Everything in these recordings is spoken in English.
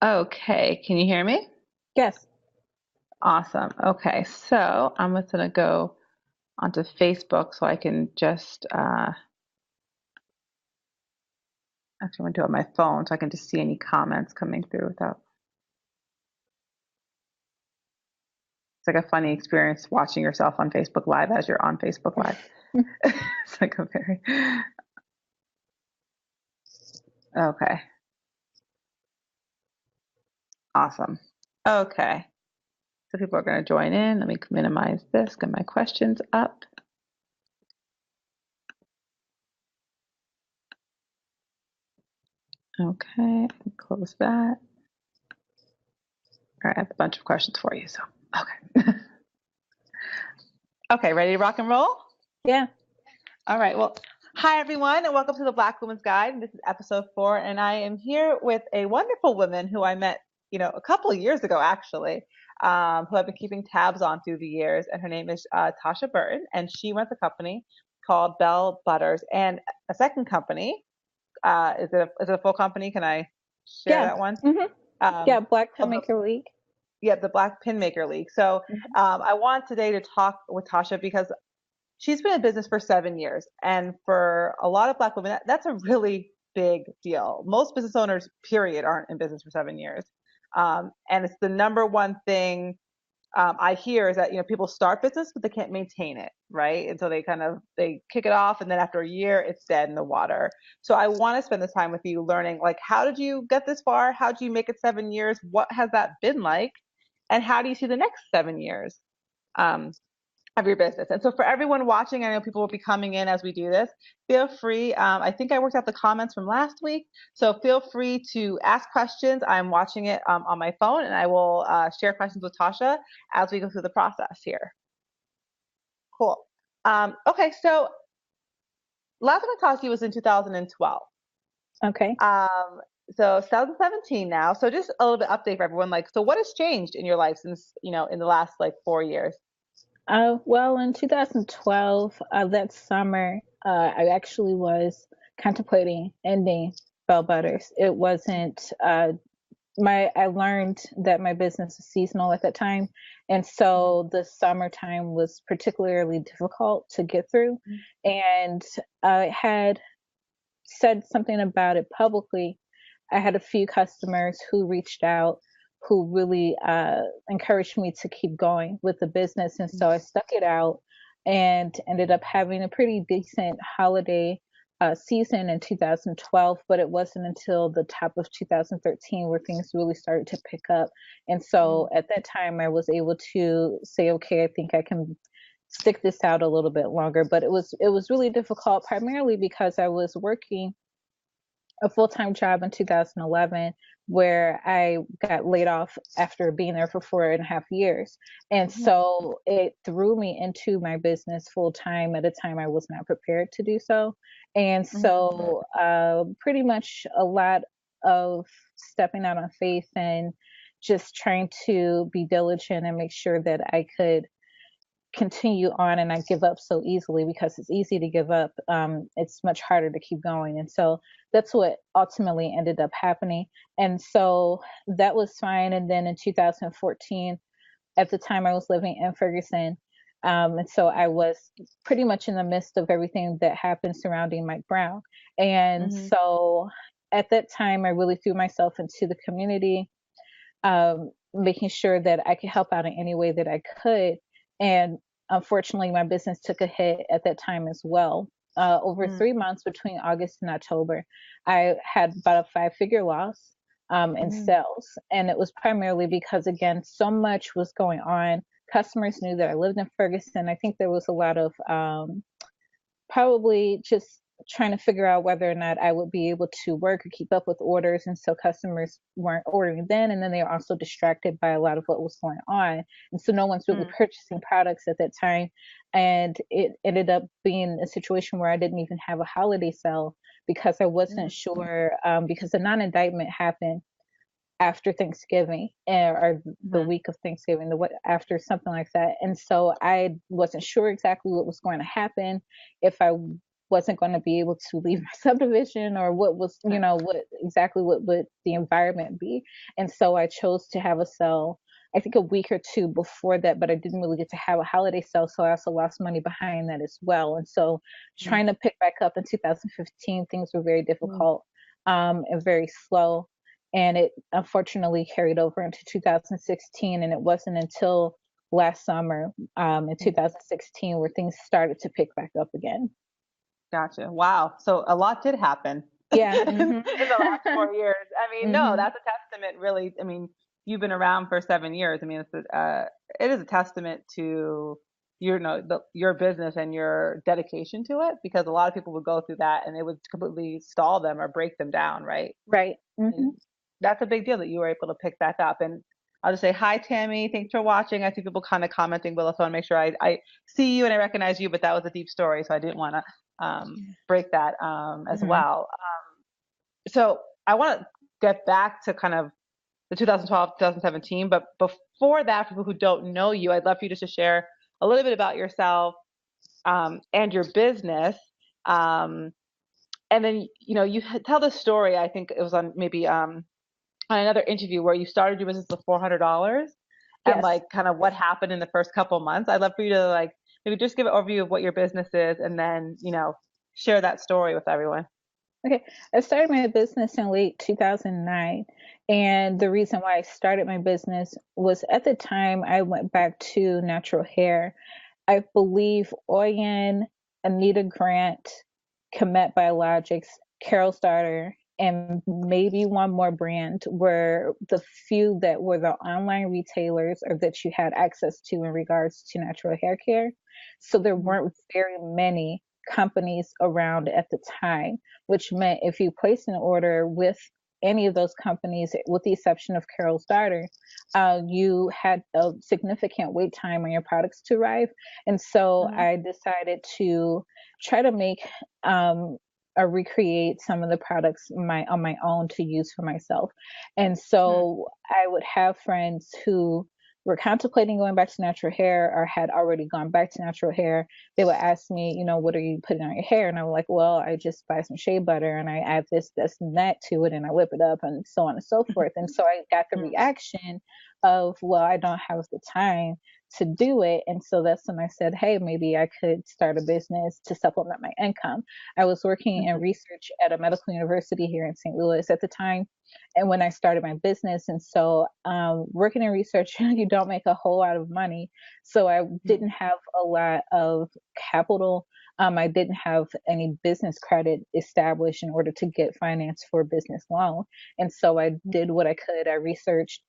Okay, can you hear me? Yes. Awesome. Okay, so I'm just gonna go onto Facebook so I can just actually I'm gonna do it on my phone so I can just see any comments coming through without it's like a funny experience watching yourself on Facebook Live as you're on Facebook Live. It's like a very okay, awesome. Okay, so people are gonna join in. Let me minimize this, get my questions up. Okay, close that. All right, I have a bunch of questions for you, so okay. Okay, ready to rock and roll? Yeah. All right. Well, hi everyone, and welcome to the Black Woman's Guide. This is episode 4, and I am here with a wonderful woman who I met, a couple of years ago, actually, who I've been keeping tabs on through the years. And her name is Tasha Burton, and she runs a company called Bell Butters, and a second company. Is it a full company? Can I share Yeah. that one? hmm Um, Yeah. Black called the Filmmaker League. yeah, the Black Pin Maker League. So Mhm. I want today to talk with Tasha because she's been in business for 7 years. And for a lot of Black women, that's a really big deal. Most business owners, period, aren't in business for 7 years. And it's the number one thing I hear is that, people start business, but they can't maintain it, right? And so they kick it off. And then after a year, it's dead in the water. So I want to spend this time with you learning, like, how did you get this far? How did you make it 7 years? What has that been like? And how do you see the next 7 years? Um, of your business. And so for everyone watching, I know people will be coming in as we do this. Feel free. I think I worked out the comments from last week, so feel free to ask questions. I'm watching it on my phone, and I will share questions with Tasha as we go through the process here. Cool. Okay, so last time I talked to you was in 2012. Okay. Um, so 2017 now. So just a little bit update for everyone. Like, so what has changed in your life since in the last like 4 years? Well, in 2012, that summer, I actually was contemplating ending Bell Butters. It wasn't I learned that my business is seasonal at that time, and so the summertime was particularly difficult to get through. And I had said something about it publicly. I had a few customers who reached out who really encouraged me to keep going with the business. And so I stuck it out and ended up having a pretty decent holiday season in 2012, but it wasn't until the top of 2013 where things really started to pick up. And so at that time, I was able to say, okay, I think I can stick this out a little bit longer. But it was really difficult, primarily because I was working a full-time job in 2011 where I got laid off after being there for 4.5 years. And so it threw me into my business full time at a time I was not prepared to do so. And so pretty much a lot of stepping out on faith and just trying to be diligent and make sure that I could continue on and not give up so easily, because it's easy to give up. It's much harder to keep going. And so that's what ultimately ended up happening. And so that was fine. And then in 2014, at the time I was living in Ferguson. And so I was pretty much in the midst of everything that happened surrounding Mike Brown. And Mm-hmm. so at that time, I really threw myself into the community, making sure that I could help out in any way that I could. And unfortunately, my business took a hit at that time as well. Over 3 months between August and October, I had about a five-figure loss in Mm-hmm. sales. And it was primarily because, again, so much was going on. Customers knew that I lived in Ferguson. I think there was a lot of probably just trying to figure out whether or not I would be able to work or keep up with orders. And so customers weren't ordering then. And then they were also distracted by a lot of what was going on. And so no one's really purchasing products at that time. And it ended up being a situation where I didn't even have a holiday sale because I wasn't sure, because the non indictment happened after Thanksgiving, or the Mm-hmm. week of Thanksgiving, after something like that. And so I wasn't sure exactly what was going to happen, if I wasn't going to be able to leave my subdivision, or what was, what would the environment be. And so I chose to have a sale, I think a week or two before that, but I didn't really get to have a holiday sale. So I also lost money behind that as well. And so trying to pick back up in 2015, things were very Mm-hmm. difficult, and very slow. And it unfortunately carried over into 2016. And it wasn't until last summer, in 2016, where things started to pick back up again. Gotcha. Wow. So a lot did happen Yeah. in the last 4 years. I mean, no, Hmm. that's a testament, really. I mean, you've been around for 7 years. I mean, it is a testament to your business and your dedication to it, because a lot of people would go through that and it would completely stall them or break them down, right? Right. And Hmm. that's a big deal that you were able to pick back up. And I'll just say hi, Tammy. Thanks for watching. I see people kind of commenting, Willa, so I want to make sure I see you and I recognize you, but that was a deep story, so I didn't want to break that as Hmm. well. So I want to get back to kind of the 2012, 2017, but before that, for people who don't know you, I'd love for you just to share a little bit about yourself and your business. Um, and then, you tell the story, I think it was on maybe on another interview where you started your business with $400 and Yes. like kind of what happened in the first couple months. I'd love for you to like maybe just give an overview of what your business is and then, share that story with everyone. Okay. I started my business in late 2009. And the reason why I started my business was, at the time I went back to natural hair. I believe Oyen, Anita Grant, Comet Biologics, Carol's Daughter, and maybe one more brand were the few that were the online retailers, or that you had access to in regards to natural hair care. So there Mhm. weren't very many companies around at the time, which meant if you placed an order with any of those companies, with the exception of Carol's Daughter, you had a significant wait time on your products to arrive. And so Mhm. I decided to try to make, or recreate some of the products on my own to use for myself. And Mhm. so I would have friends who were contemplating going back to natural hair, or had already gone back to natural hair. They would ask me, what are you putting on your hair? And I'm like, well, I just buy some shea butter and I add this, and that to it, and I whip it up, and so on and so forth. And so I got the Mhm. reaction of, well, I don't have the time to do it. And so that's when I said, hey, maybe I could start a business to supplement my income. I was working in Mhm. research at a medical university here in St. Louis at the time, and when I started my business. And so, working in research, you don't make a whole lot of money. So I Mhm. didn't have a lot of capital. I didn't have any business credit established in order to get finance for a business loan. And so I did what I could. I researched,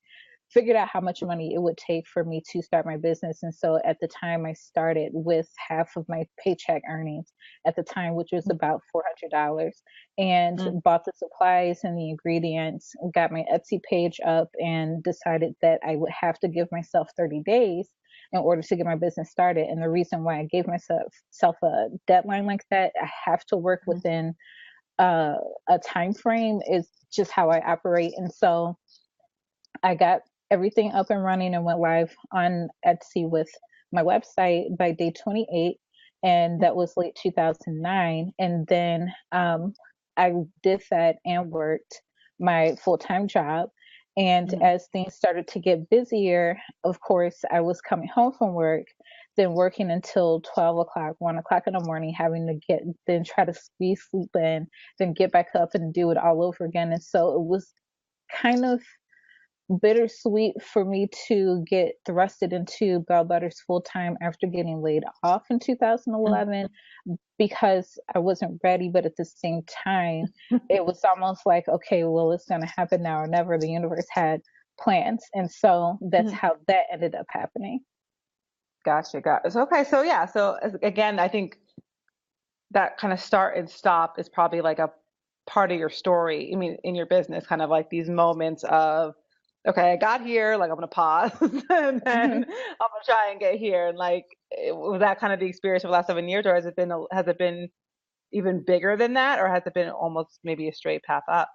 figured out how much money it would take for me to start my business. And so at the time, I started with half of my paycheck earnings at the time, which was about $400, and Mhm. bought the supplies and the ingredients, got my Etsy page up, and decided that I would have to give myself 30 days in order to get my business started. And the reason why I gave myself a deadline like that, I have to work Mhm. within uh, a time frame, is just how I operate. And so I got everything up and running and went live on Etsy with my website by day 28. And that was late 2009. And then, I did that and worked my full time job. And Mhm. as things started to get busier, of course, I was coming home from work, then working until 12 o'clock, 1 o'clock in the morning, having to then try to squeeze sleep in, then get back up and do it all over again. And so it was kind of bittersweet for me to get thrusted into Bell Butters full time after getting laid off in Mhm. 2011, because I wasn't ready. But at the same time, it was almost like, okay, well, it's going to happen now or never. The universe had plans. And so that's Mhm. how that ended up happening. Gotcha. Got okay. So yeah. So again, I think that kind of start and stop is probably like a part of your story. I mean, in your business, kind of like these moments of, okay, I got here, like I'm gonna pause, and then Hmm. I'm gonna try and get here. And like, was that kind of the experience of the last 7 years, or has it been even bigger than that, or has it been almost maybe a straight path up?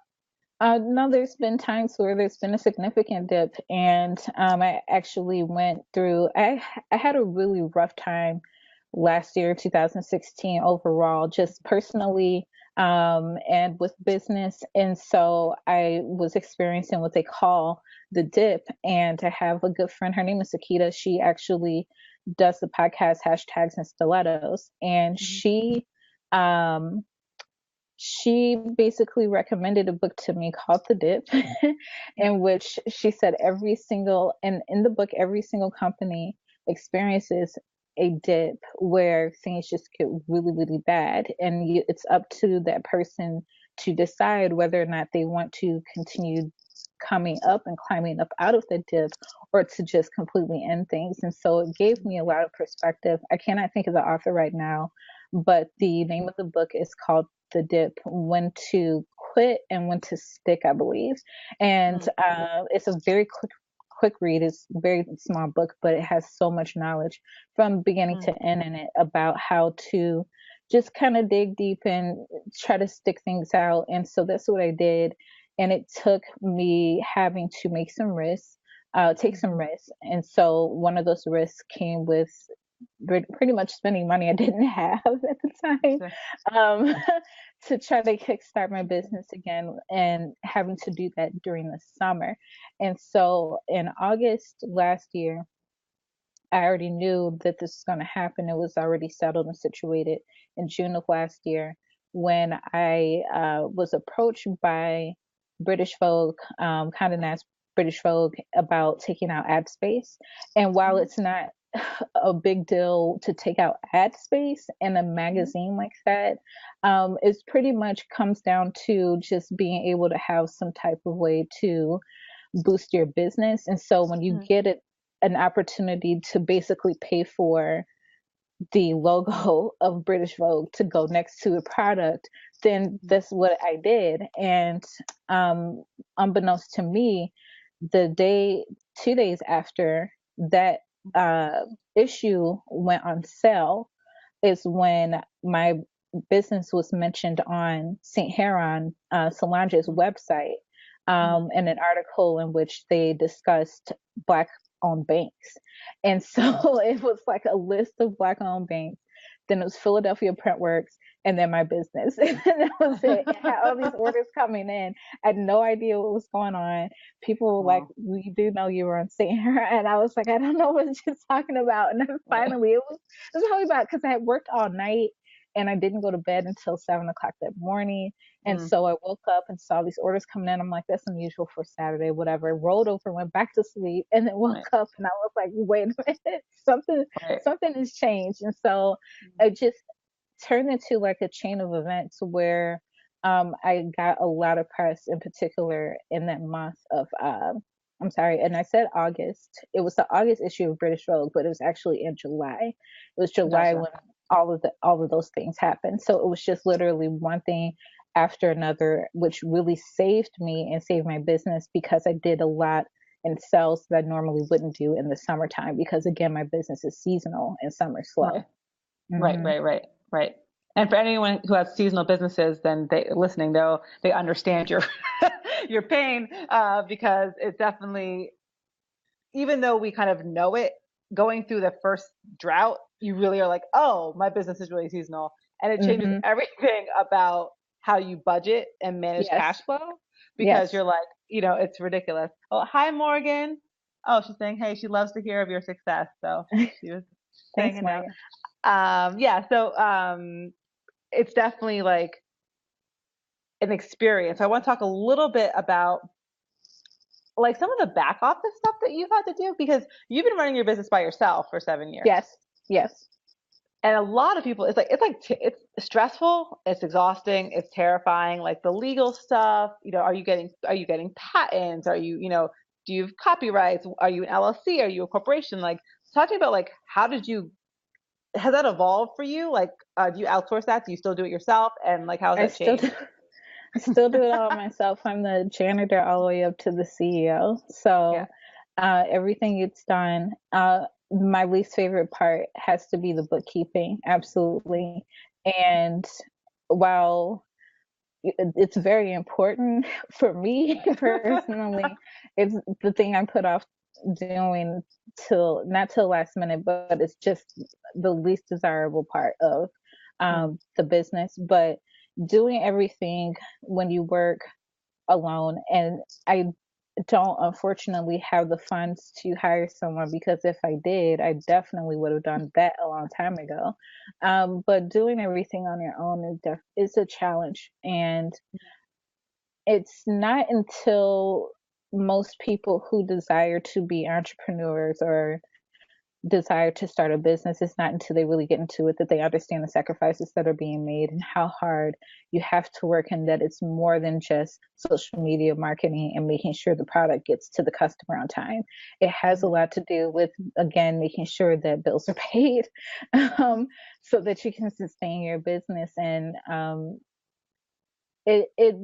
No, there's been times where there's been a significant dip, and I actually went through. I had a really rough time last year, 2016, overall, just personally, and with business. And so I was experiencing what they call the dip. And I have a good friend, her name is Sakita. She actually does the podcast Hashtags and Stilettos. And Mhm. um, she basically recommended a book to me called The Dip, in which she said every single, and in the book, every single company experiences a dip where things just get really, really bad. And it's up to that person to decide whether or not they want to continue coming up and climbing up out of the dip, or to just completely end things. And so it gave me a lot of perspective. I cannot think of the author right now, but the name of the book is called The Dip: When to Quit and When to Stick, I believe. And Mm, it's a very quick read. It's a very small book, but it has so much knowledge from beginning mm, to end in it about how to just kind of dig deep and try to stick things out. And so that's what I did. And it took me having to make some risks, take some mhm. risks. And so one of those risks came with pretty much spending money I didn't have at the time, So, um, to try to kickstart my business again, and having to do that during the summer. And so in August last year, I already knew that this was going to happen. It was already settled and situated in June of last year, when I was approached by British Vogue, Condé Nast British Vogue, about taking out ad space. And while mhm, it's not a big deal to take out ad space in a mhm, magazine like that, it pretty much comes down to just being able to have some type of way to boost your business. And so when you mhm, get it, an opportunity to basically pay for the logo of British Vogue to go next to a product, then mhm, that's what I did. And um, unbeknownst to me, the day, 2 days after that uh, issue went on sale, is when my business was mentioned on St. Heron, Solange's mhm, website, mhm. in an article in which they discussed Black owned banks. And so it was like a list of Black owned banks. Then it was Philadelphia Printworks, and then my business. And that was it. I had all these orders coming in. I had no idea what was going on. People were like, Oh, "We do know you were on St. Heron," and I was like, "I don't know what you're talking about." And then right. finally, it was probably about, because I had worked all night and I didn't go to bed until 7 o'clock that morning. And Mm, so I woke up and saw these orders coming in. I'm like, that's unusual for Saturday, whatever. Rolled over, went back to sleep, and then woke right, up and I was like, wait a minute, something right. something has changed. And so it just turned into like a chain of events where I got a lot of press, in particular in that month of I'm sorry, and I said August. It was the August issue of British Vogue, but it was actually in July. It was July Gotcha. when all of those things happened. So it was just literally one thing after another, which really saved me and saved my business, because I did a lot in sales that I normally wouldn't do in the summertime, because again, my business is seasonal and summer's Right, slow. right, Hmm. right, right, right. And for anyone who has seasonal businesses, then they listening, they understand your your pain, because it definitely, even though we kind of know it, going through the first drought, you really are like, oh, my business is really seasonal. And it changes Hmm. everything about how you budget and manage cash Yes. flow, because Yes. you're like, it's ridiculous. Oh, hi, Morgan. Oh, she's saying, hey, she loves to hear of your success. So she was saying Thanks, it now. Megan. Yeah, so it's definitely like an experience. I want to talk a little bit about like some of the back office stuff that you've had to do, because you've been running your business by yourself for 7 years. Yes. Yes. And a lot of people, it's stressful, it's exhausting, it's terrifying. Like the legal stuff, are you getting patents? Are do you have copyrights? Are you an LLC? Are you a corporation? Like, talk to me about like has that evolved for you? Like, do you outsource that? Do you still do it yourself? And like, how has I that still do, changed? I still do it all myself. I'm the janitor all the way up to the CEO. Yeah. So everything gets done. My least favorite part has to be the bookkeeping. Absolutely. And while it's very important for me personally, it's the thing I put off doing till not till last minute, but it's just the least desirable part of Mm, the business. But doing everything when you work alone, and I don't unfortunately have the funds to hire someone, because if I did, I definitely would have done that a long time ago. But doing everything on your own is a challenge, and it's not until most people who desire to be entrepreneurs or desire to start a business, it's not until they really get into it that they understand the sacrifices that are being made and how hard you have to work, and that it's more than just social media marketing and making sure the product gets to the customer on time. It has a mhm, lot to do with, again, making sure that bills are paid, so that you can sustain your business. And it it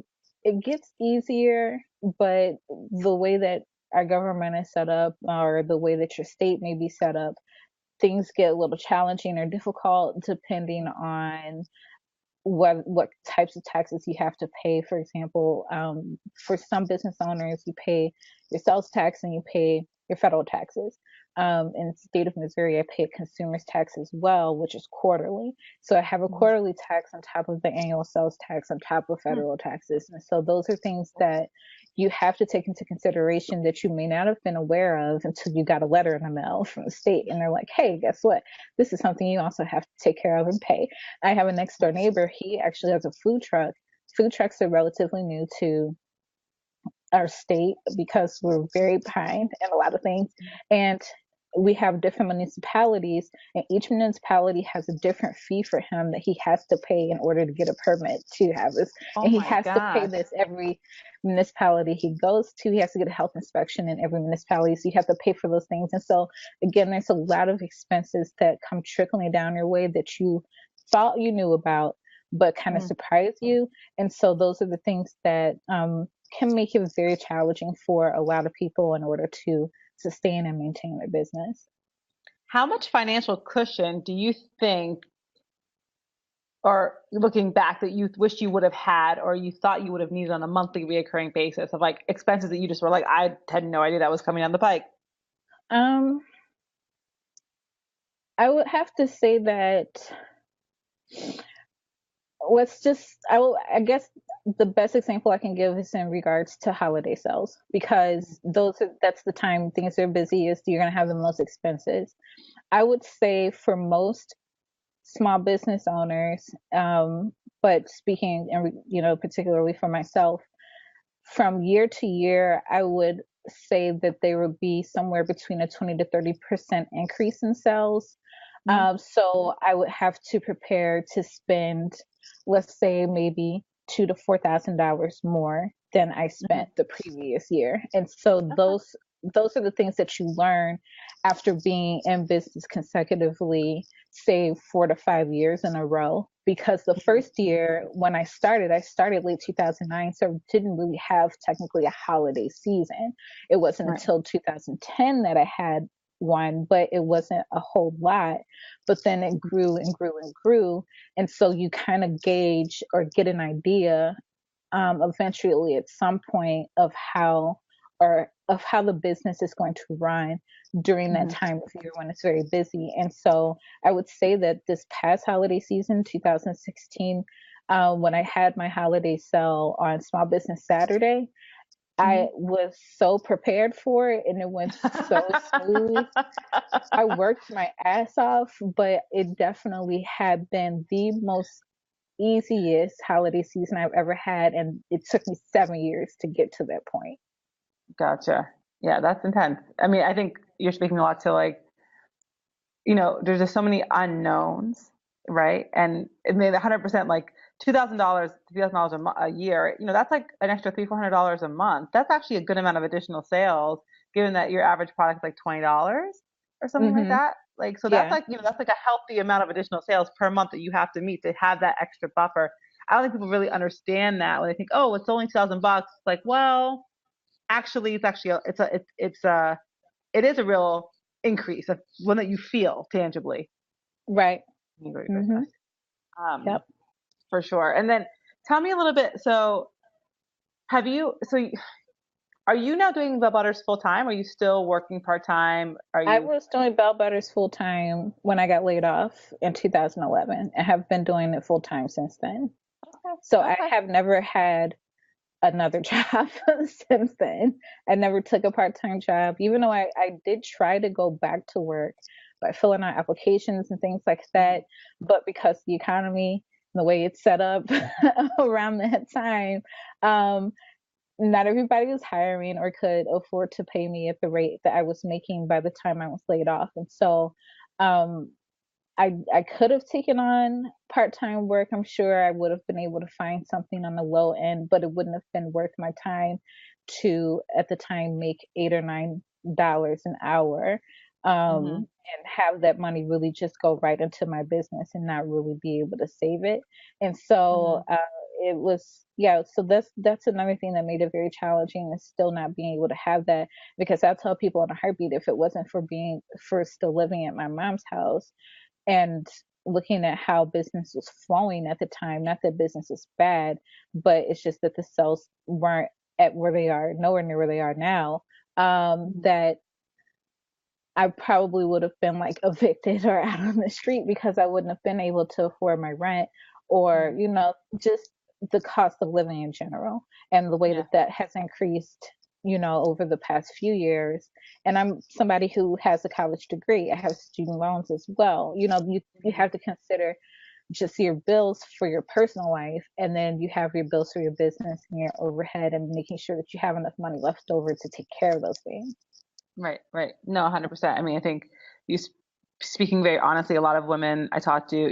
it gets easier, but the way that our government is set up, or the way that your state may be set up, things get a little challenging or difficult depending on what types of taxes you have to pay. For example, for some business owners, you pay your sales tax and you pay your federal taxes. In the state of Missouri, I pay a consumer's tax as well, which is quarterly. So I have a mhm, quarterly tax on top of the annual sales tax on top of mm. federal taxes. And so those are things that you have to take into consideration that you may not have been aware of until you got a letter in the mail from the state and they're like, hey, guess what? This is something you also have to take care of and pay. I have a next door neighbor. He actually has a food truck. Food trucks are relatively new to our state because we're very behind in a lot of things. And we have different municipalities, and each municipality has a different fee for him that he has to pay in order to get a permit to have this. Oh And he my has to pay gosh. this every municipality he goes to. He has to get a health inspection in every municipality. So you have to pay for those things. And so, again, there's a lot of expenses that come trickling down your way that you thought you knew about, but kind of Mm. surprise you. And so, those are the things that can make it very challenging for a lot of people in order to sustain and maintain their business. How much financial cushion do you think, or looking back, that you wish you would have had, or you thought you would have needed on a monthly reoccurring basis of like expenses that you just were like, I had no idea that was coming down the pike? Um, I would have to say that I guess the best example I can give is in regards to holiday sales, because that's the time things are busiest. You're going to have the most expenses. I would say for most small business owners, but speaking, particularly for myself, from year to year, I would say that there would be somewhere between a 20 to 30% increase in sales. Mm, So I would have to prepare to spend, let's say, maybe $2,000 to $4,000 more than I mhm. spent the previous year. And so Okay. those are the things that you learn after being in business consecutively, say 4 to 5 years in a row. Because the Mhm. first year when I started late 2009, so didn't really have technically a holiday season. It wasn't Right. until 2010 that I had one, but it wasn't a whole lot. But then it grew and grew and grew. And so you kind of gauge or get an idea, eventually at some point, of how the business is going to run during that Mhm. time of year when it's very busy. And so I would say that this past holiday season, 2016, when I had my holiday sale on Small Business Saturday, I Mhm. was so prepared for it and it went so smooth. I worked my ass off, but it definitely had been the most easiest holiday season I've ever had. And it took me 7 years to get to that point. Gotcha. Yeah, that's intense. I mean, I think you're speaking a lot to like, there's just so many unknowns, right? And it made 100% like $2,000, $3,000 a year. That's like an extra $300, $400 a month. That's actually a good amount of additional sales, given that your average product is like $20 or something like Hmm. that. Like, so that's Yeah. like, that's like a healthy amount of additional sales per month that you have to meet to have that extra buffer. I don't think people really understand that when they think, oh, it's only $2,000. Like, well, actually, it is a real increase, one that you feel tangibly Right. in your Hmm. business, um, Yep. for sure. And then tell me a little bit. So have you? So Are you now doing Bell Butters full time? Are you still working part time? Are I you was doing Bell Butters full time when I got laid off in 2011 and have been doing it full time since then. okay? So I Okay. have never had another job since then. I never took a part time job, even though I did try to go back to work by filling out applications and things like Mhm. that. But because the economy, the way it's set up around that time, um, not everybody was hiring or could afford to pay me at the rate that I was making by the time I was laid off. And so um, I could have taken on part-time work. I'm sure I would have been able to find something on the low end, but it wouldn't have been worth my time to at the time make $8 or $9 an hour, Mhm. and have that money really just go right into my business and not really be able to save it. And so Mhm. it was, yeah, so that's another thing that made it very challenging, is still not being able to have that, because I tell people in a heartbeat, if it wasn't for still living at my mom's house and looking at how business was flowing at the time, not that business is bad, but it's just that the sales weren't at where they are, nowhere near where they are now, Mhm. that I probably would have been like evicted or out on the street, because I wouldn't have been able to afford my rent, or, Mhm. just the cost of living in general, and the way Yeah. that that has increased, over the past few years. And I'm somebody who has a college degree. I have student loans as well. You Mhm. have to consider just your bills for your personal life, and then you have your bills for your business and your overhead, and making sure that you have enough money left over to take care of those things. Right, right. No, 100%. I mean, I think you speaking very honestly, a lot of women I talk to,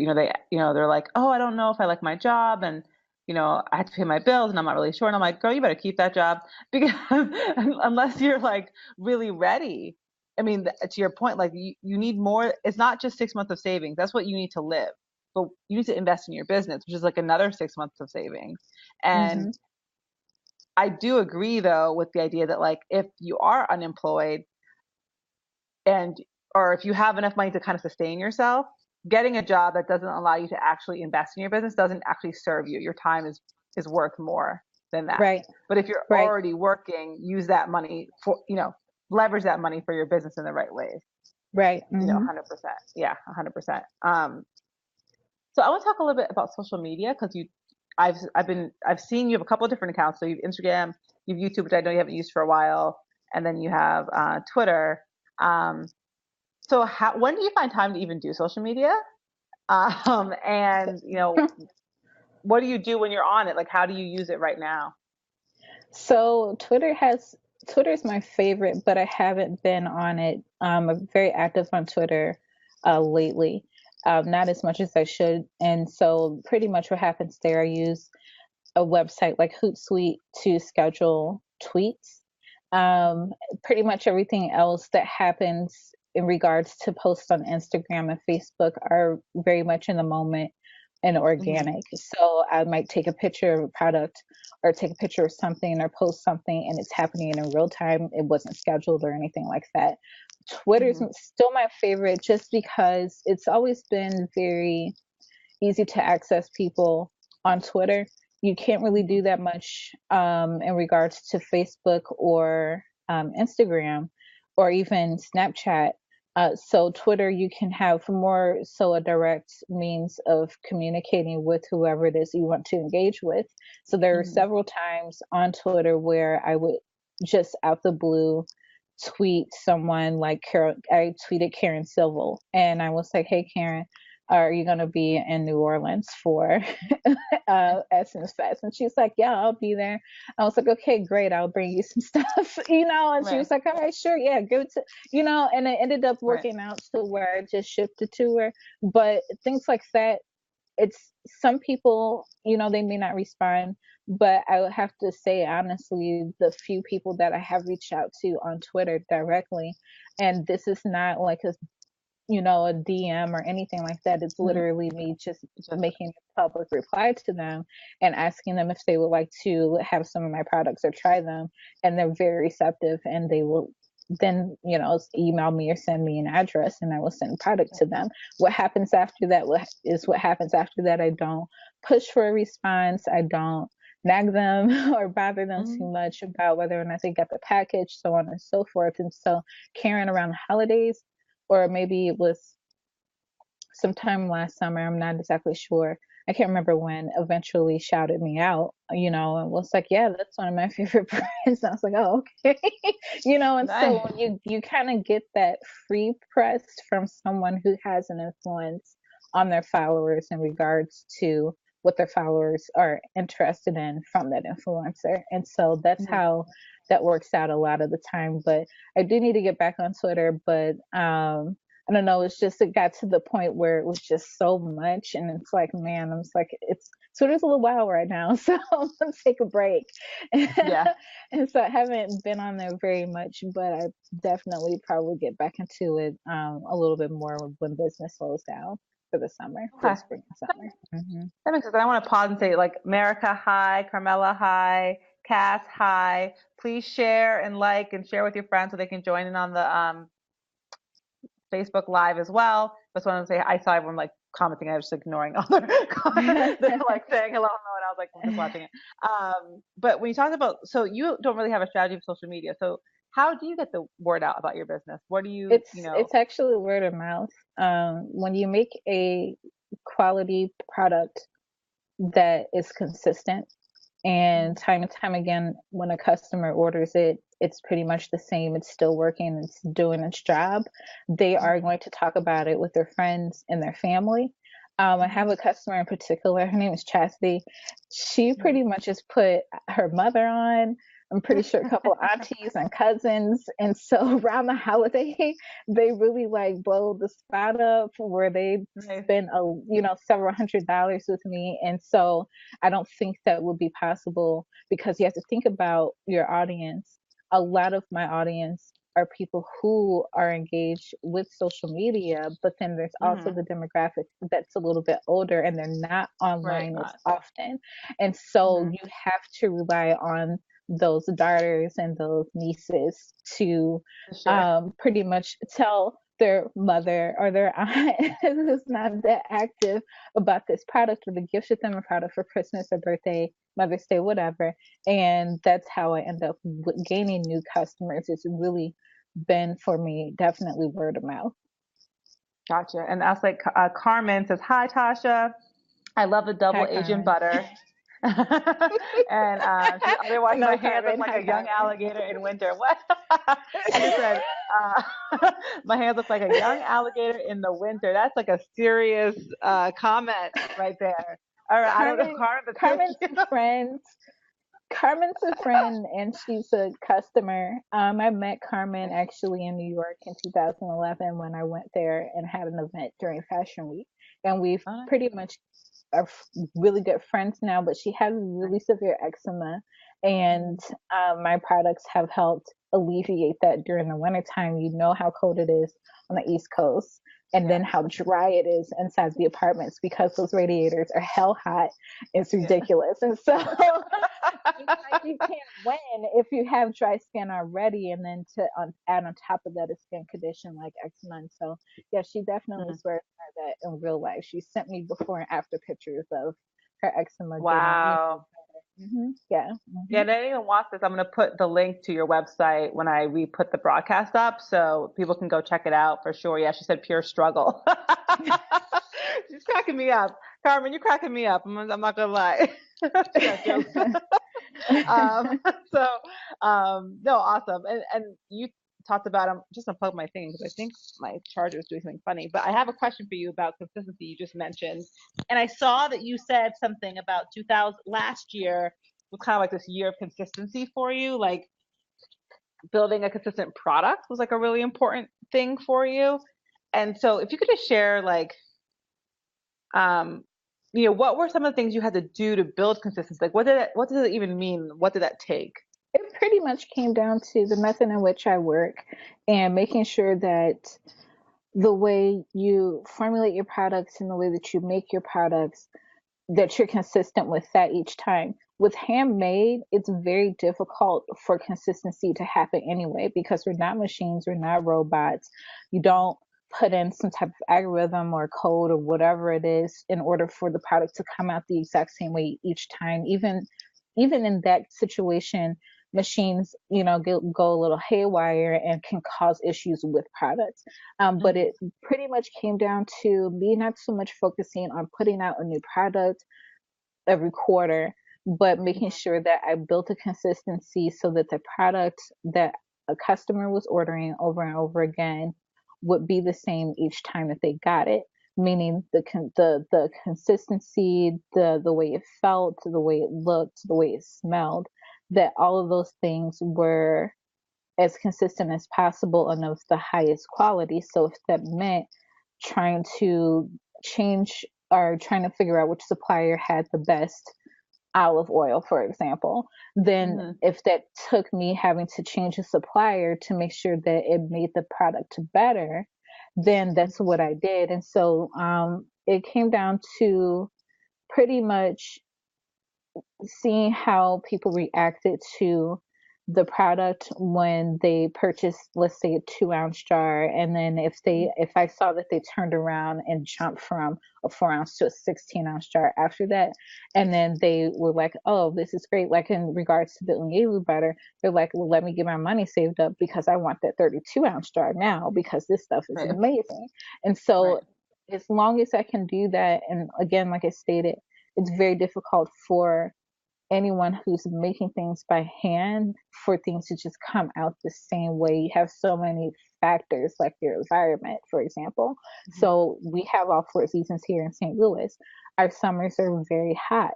they're like, "Oh, I don't know if I like my job and, I have to pay my bills and I'm not really sure." And I'm like, "Girl, you better keep that job because unless you're like really ready." I mean, to your point, like you need more. It's not just 6 months of savings. That's what you need to live. But you need to invest in your business, which is like another 6 months of savings. And Hmm. I do agree though with the idea that like if you are unemployed and or if you have enough money to kind of sustain yourself, getting a job that doesn't allow you to actually invest in your business doesn't actually serve you. Your time is worth more than that. Right, But if you're right, already working, use that money for, leverage that money for your business in the right ways. right. Hmm. 100%. Yeah, 100%. So I want to talk a little bit about social media because I've seen you have a couple of different accounts. So you've Instagram, you've YouTube, which I know you haven't used for a while, and then you have Twitter. Um, so when do you find time to even do social media? And what do you do when you're on it? Like, how do you use it right now? So Twitter's my favorite, but I haven't been on it. I'm very active on Twitter lately, not as much as I should. And so pretty much what happens there, I use a website like Hootsuite to schedule tweets. Um, Pretty much everything else that happens in regards to posts on Instagram and Facebook are very much in the moment and Mm-hmm. organic. So I might take a picture of a product or take a picture of something or post something, and it's happening in real time. It wasn't scheduled or anything like that. Twitter's Mm-hmm. still my favorite, just because it's always been very easy to access people on Twitter. You can't really Mm-hmm. do that much in regards to Facebook or Instagram or even Snapchat. So Twitter, you can have more so a direct means of communicating with whoever it is you want to engage with. So there are Mm-hmm. several times on Twitter where I would just out the blue tweet someone like Carol. I tweeted Karen Civil, and I was like, "Hey, Karen, are you going to be in New Orleans for Essence Fest?" And she's like, "Yeah, I'll be there." I was like, "Okay, great. I'll bring you some stuff," And she Right. was like, "All right, sure. Yeah, give it to," and it ended up Right. working out to where I just shipped it to her. But things like that, it's some people, they may not respond, but I would have to say honestly, the few people that I have reached out to on Twitter directly, and this is not like a DM or anything like that. It's Mm-hmm. literally me just Just making a public reply to them and asking them if they would like to have some of my products or try them. And they're very receptive, and they will then, email me or send me an address, and I will send product to them. What happens after that is what happens after that. I don't push for a response. I don't nag them or bother them Mm-hmm. too much about whether or not they got the package, so on and so forth. And so Karen around the holidays, or maybe it was sometime last summer, I'm not exactly sure. I can't remember when, eventually shouted me out, and was like, yeah, that's one of my favorite brands. I was like, oh, okay. And so Nice. when you kind of get that free press from someone who has an influence on their followers in regards to what their followers are interested in from that influencer. And so that's Mhm. how that works out a lot of the time. But I do need to get back on Twitter, but I don't know. It got to the point where it was just so much, and it's like, man, I'm just like, it's Twitter's a little wild right now, so I'm gonna take a break. Yeah. And so I haven't been on there very much, but I definitely probably get back into it a little bit more when business slows down for the Okay. spring and summer. That makes sense. I want to pause and say, like, America, hi, Carmela, hi, Cass, hi. Please share and like and share with your friends so they can join in on the Facebook Live as well. Just wanted to say I saw everyone like commenting. I was just ignoring all their they're like saying hello, hello, and I was like, I'm just watching it. But when you talk about, so you don't really have a strategy for social media. So how do you get the word out about your business? What do you, It's actually word of mouth. When you make a quality product that is consistent, and time and time again, when a customer orders it, it's pretty much the same. It's still working, it's doing its job. They are Mhm, going to talk about it with their friends and their family. I mhm, have a customer in particular. Her name is Chastity. She mhm. pretty much just put her mother on. I'm pretty sure a couple of aunties and cousins. And so around the holiday, they really like blow the spot up where they Nice. spend several $100s with me. And so I don't think that would be possible because you have to think about your audience. A lot of my audience are people who are engaged with social media, but then there's also Hmm. the demographic that's a little bit older and they're not Right. online as often. And so Hmm. you have to rely on those daughters and those nieces to For sure. pretty much tell their mother or their aunt who's not that active about this product, or to gift them a product for Christmas or birthday, Mother's Day, whatever. And that's how I end up gaining new customers. It's really been for me definitely word of mouth. Gotcha. And that's like Carmen says, hi, Tasha. I love the double Hi, Asian Carmen. butter. And otherwise, my No, hands look Carmen. like Hi, a young Carmen. alligator in winter. What? I just said, my hands look like a young alligator in the winter. That's like a serious comment right there. All right, I don't know, Carmen, Carmen, but thank Carmen's you. a friend. Carmen's a friend and she's a customer. I met Carmen actually in New York in 2011 when I went there and had an event during Fashion Week. And we've Oh, pretty much are really good friends now, but she has nice. really severe eczema. And Mhm. my products have helped alleviate that during the wintertime. You know how cold it is on the East Coast. And then Yes. how dry it is inside the apartments because those radiators are hell hot. It's Yeah. ridiculous. And so it's like you can't win if you have dry skin already, and then to add on top of that a skin condition like eczema. And so, yeah, she definitely Mhm. swears by that in real life. She sent me before and after pictures of her eczema getting Wow. better. Yeah. Yeah, and I didn't even watch this. I'm going to put the link to your website when I re-put the broadcast up so people can go check it out for sure. Yeah, she said pure struggle. She's cracking me up. Carmen, you're cracking me up. I'm not going to lie. She got jokes. Um, so, no, awesome. And you talked about, I'm just gonna plug my thing because I think my charger is doing something funny. But I have a question for you about consistency you just mentioned. And I saw that you said something about 2000 last year was kind of like this year of consistency for you, like building a consistent product was like a really important thing for you. And so if you could just share like um what were some of the things you had to do to build consistency? Like what did it even mean? What did that take? It pretty much came down to the method in which I work and making sure that the way you formulate your products and the way that you make your products, that you're consistent with that each time. With handmade, it's very difficult for consistency to happen anyway because we're not machines, we're not robots. You don't put in some type of algorithm or code or whatever it is in order for the product to come out the exact same way each time. Even even in that situation, machines, go a little haywire and can cause issues with products. But Mhm. it pretty much came down to me not so much focusing on putting out a new product every quarter, but making Mhm. sure that I built a consistency so that the product that a customer was ordering over and over again would be the same each time that they got it. Meaning the consistency, the way it felt, the way it looked, the way it smelled, that all of those things were as consistent as possible and of the highest quality. So if that meant trying to change or trying to figure out which supplier had the best olive oil, for example, then Mhm. if that took me having to change a supplier to make sure that it made the product better, then that's what I did. And so it came down to pretty much seeing how people reacted to the product when they purchased, let's say, a 2 ounce jar, and then if I saw that they turned around and jumped from a 4 ounce to a 16 ounce jar after that, and then they were like, oh, this is great, like in regards to the unyevu butter, they're like, well, let me get my money saved up because I want that 32 ounce jar now because this stuff is Right. amazing. And so Right. as long as I can do that, and again, like I stated, it's very difficult for anyone who's making things by hand for things to just come out the same way. You have so many factors, like your environment, for example. Mhm. So we have all 4 seasons here in St. Louis. Our summers are very hot.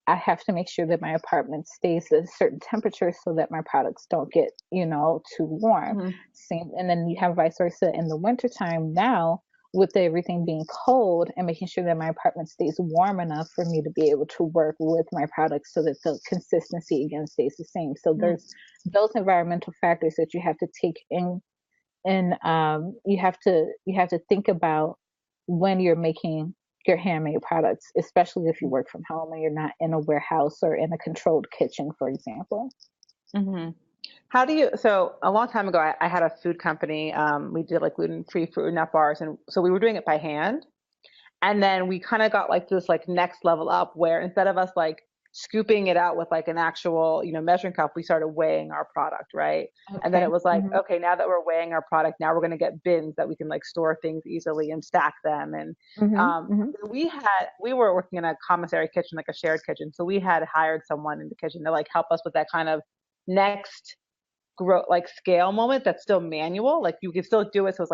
I have to make sure that my apartment stays at a certain temperature so that my products don't get, too warm. Mhm. Same, and then you have vice versa in the wintertime now, with everything being cold and making sure that my apartment stays warm enough for me to be able to work with my products so that the consistency again stays the same. So Mhm. there's those environmental factors that you have to take in, and you have to think about when you're making your handmade products, especially if you work from home and you're not in a warehouse or in a controlled kitchen, for example. Mhm. How do you, so a long time ago, I had a food company. We did like gluten-free fruit nut bars. And so we were doing it by hand. And then we kind of got like this like next level up where instead of us like scooping it out with like an actual, measuring cup, we started weighing our product, right? And then it Okay. was like, Hmm. okay, now that we're weighing our product, now we're going to get bins that we can like store things easily and stack them. And Hmm. Hmm. we were working in a commissary kitchen, like a shared kitchen. So we had hired someone in the kitchen to like help us with that kind of next grow like scale moment that's still manual. Like you can still do it. So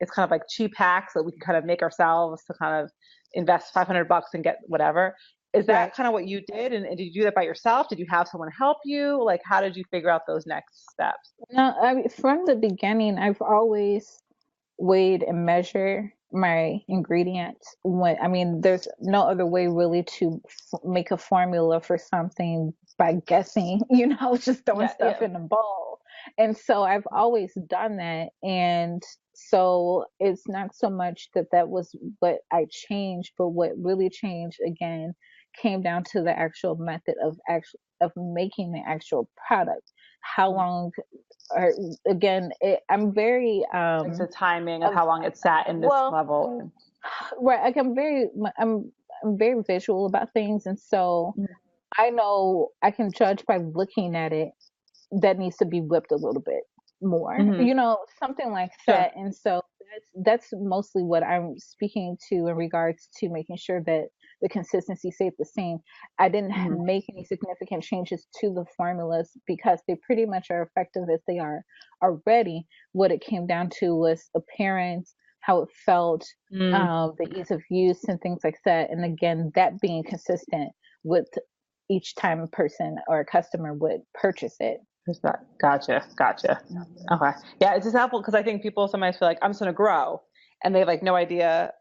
it's kind of like cheap hacks that we can kind of make ourselves to kind of invest $500 and get whatever. Is that Right. kind of what you did? And did you do that by yourself? Did you have someone help you? Like, how did you figure out those next steps? No, I mean, from the beginning, I've always weighed and measure my ingredients. When I mean, there's no other way really to make a formula for something by guessing, just throwing Yeah, stuff yeah. in a bowl. And so I've always done that. And so it's not so much that that was what I changed, but what really changed again came down to the actual method of making the actual product. How long, or again, I'm very Like the timing of of how long it sat in this well, level. right. Like I'm very visual about things, and so Mhm. I know I can judge by looking at it that needs to be whipped a little bit more, Mhm. something like Sure. that. And so that's mostly what I'm speaking to in regards to making sure that the consistency stayed the same. I didn't Mhm. make any significant changes to the formulas because they pretty much are effective as they are already. What it came down to was appearance, how it felt, Mm. the ease of use, and things like that. And again, that being consistent with each time a person or a customer would purchase it. Is that gotcha, gotcha. Mhm. Okay. Yeah, it's just helpful because I think people sometimes feel like I'm just gonna grow and they have like no idea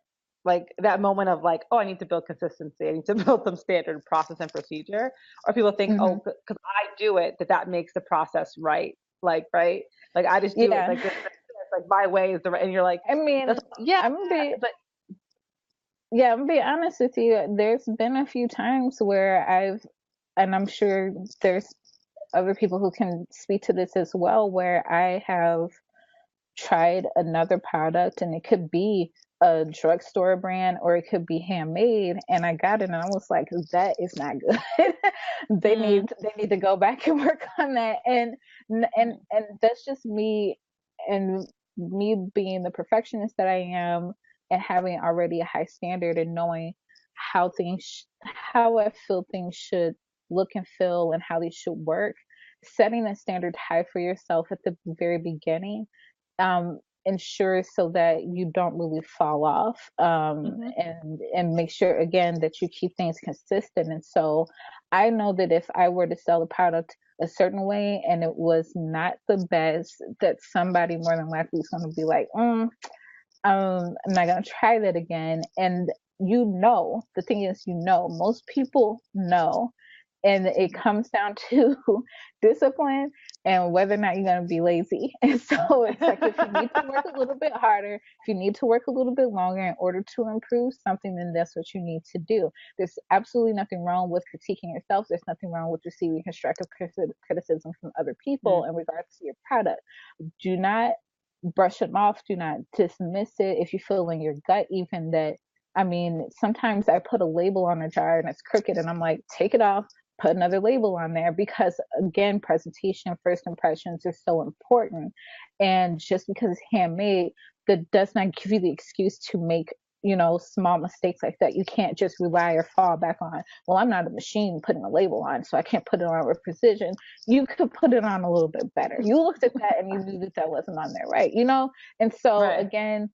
like that moment of like, oh, I need to build consistency. I need to build some standard process and procedure. Or people think, oh, Mhm. because I do it, that makes the process right. Like, right? Like I just do it Yeah. like this. Like my way is the right. And you're like, I mean, that's yeah, I'm gonna be but yeah, I'm gonna be honest with you. There's been a few times where and I'm sure there's other people who can speak to this as well, where I have tried another product and it could be a drugstore brand or it could be handmade, and I got it and I was like, that is not good. Mm, They need to go back and work on that. mm, And that's just me, and me being the perfectionist that I am, and having already a high standard and knowing how I feel things should look and feel and how they should work. Setting a standard high for yourself at the very beginning ensure so that you don't really fall off, mhm, and make sure again that you keep things consistent. And so I know that if I were to sell a product a certain way and it was not the best, that somebody more than likely is going to be like, I'm not going to try that again. And the thing is, most people know, and it comes down to discipline and whether or not you're going to be lazy. And so it's like, if you need to work a little bit harder, if you need to work a little bit longer in order to improve something, then that's what you need to do. There's absolutely nothing wrong with critiquing yourself. There's nothing wrong with receiving constructive criticism from other people mm, in regards to your product. Do not brush it off. Do not dismiss it. If you feel in your gut, even that, I mean, sometimes I put a label on a jar and it's crooked, and I'm like, take it off, put another label on there, because again, presentation, first impressions are so important. And just because it's handmade, that does not give you the excuse to make, small mistakes like that. You can't just rely or fall back on, well, I'm not a machine putting a label on, so I can't put it on with precision. You could put it on a little bit better. You looked at that and you knew that that wasn't on there, right? And so right. again,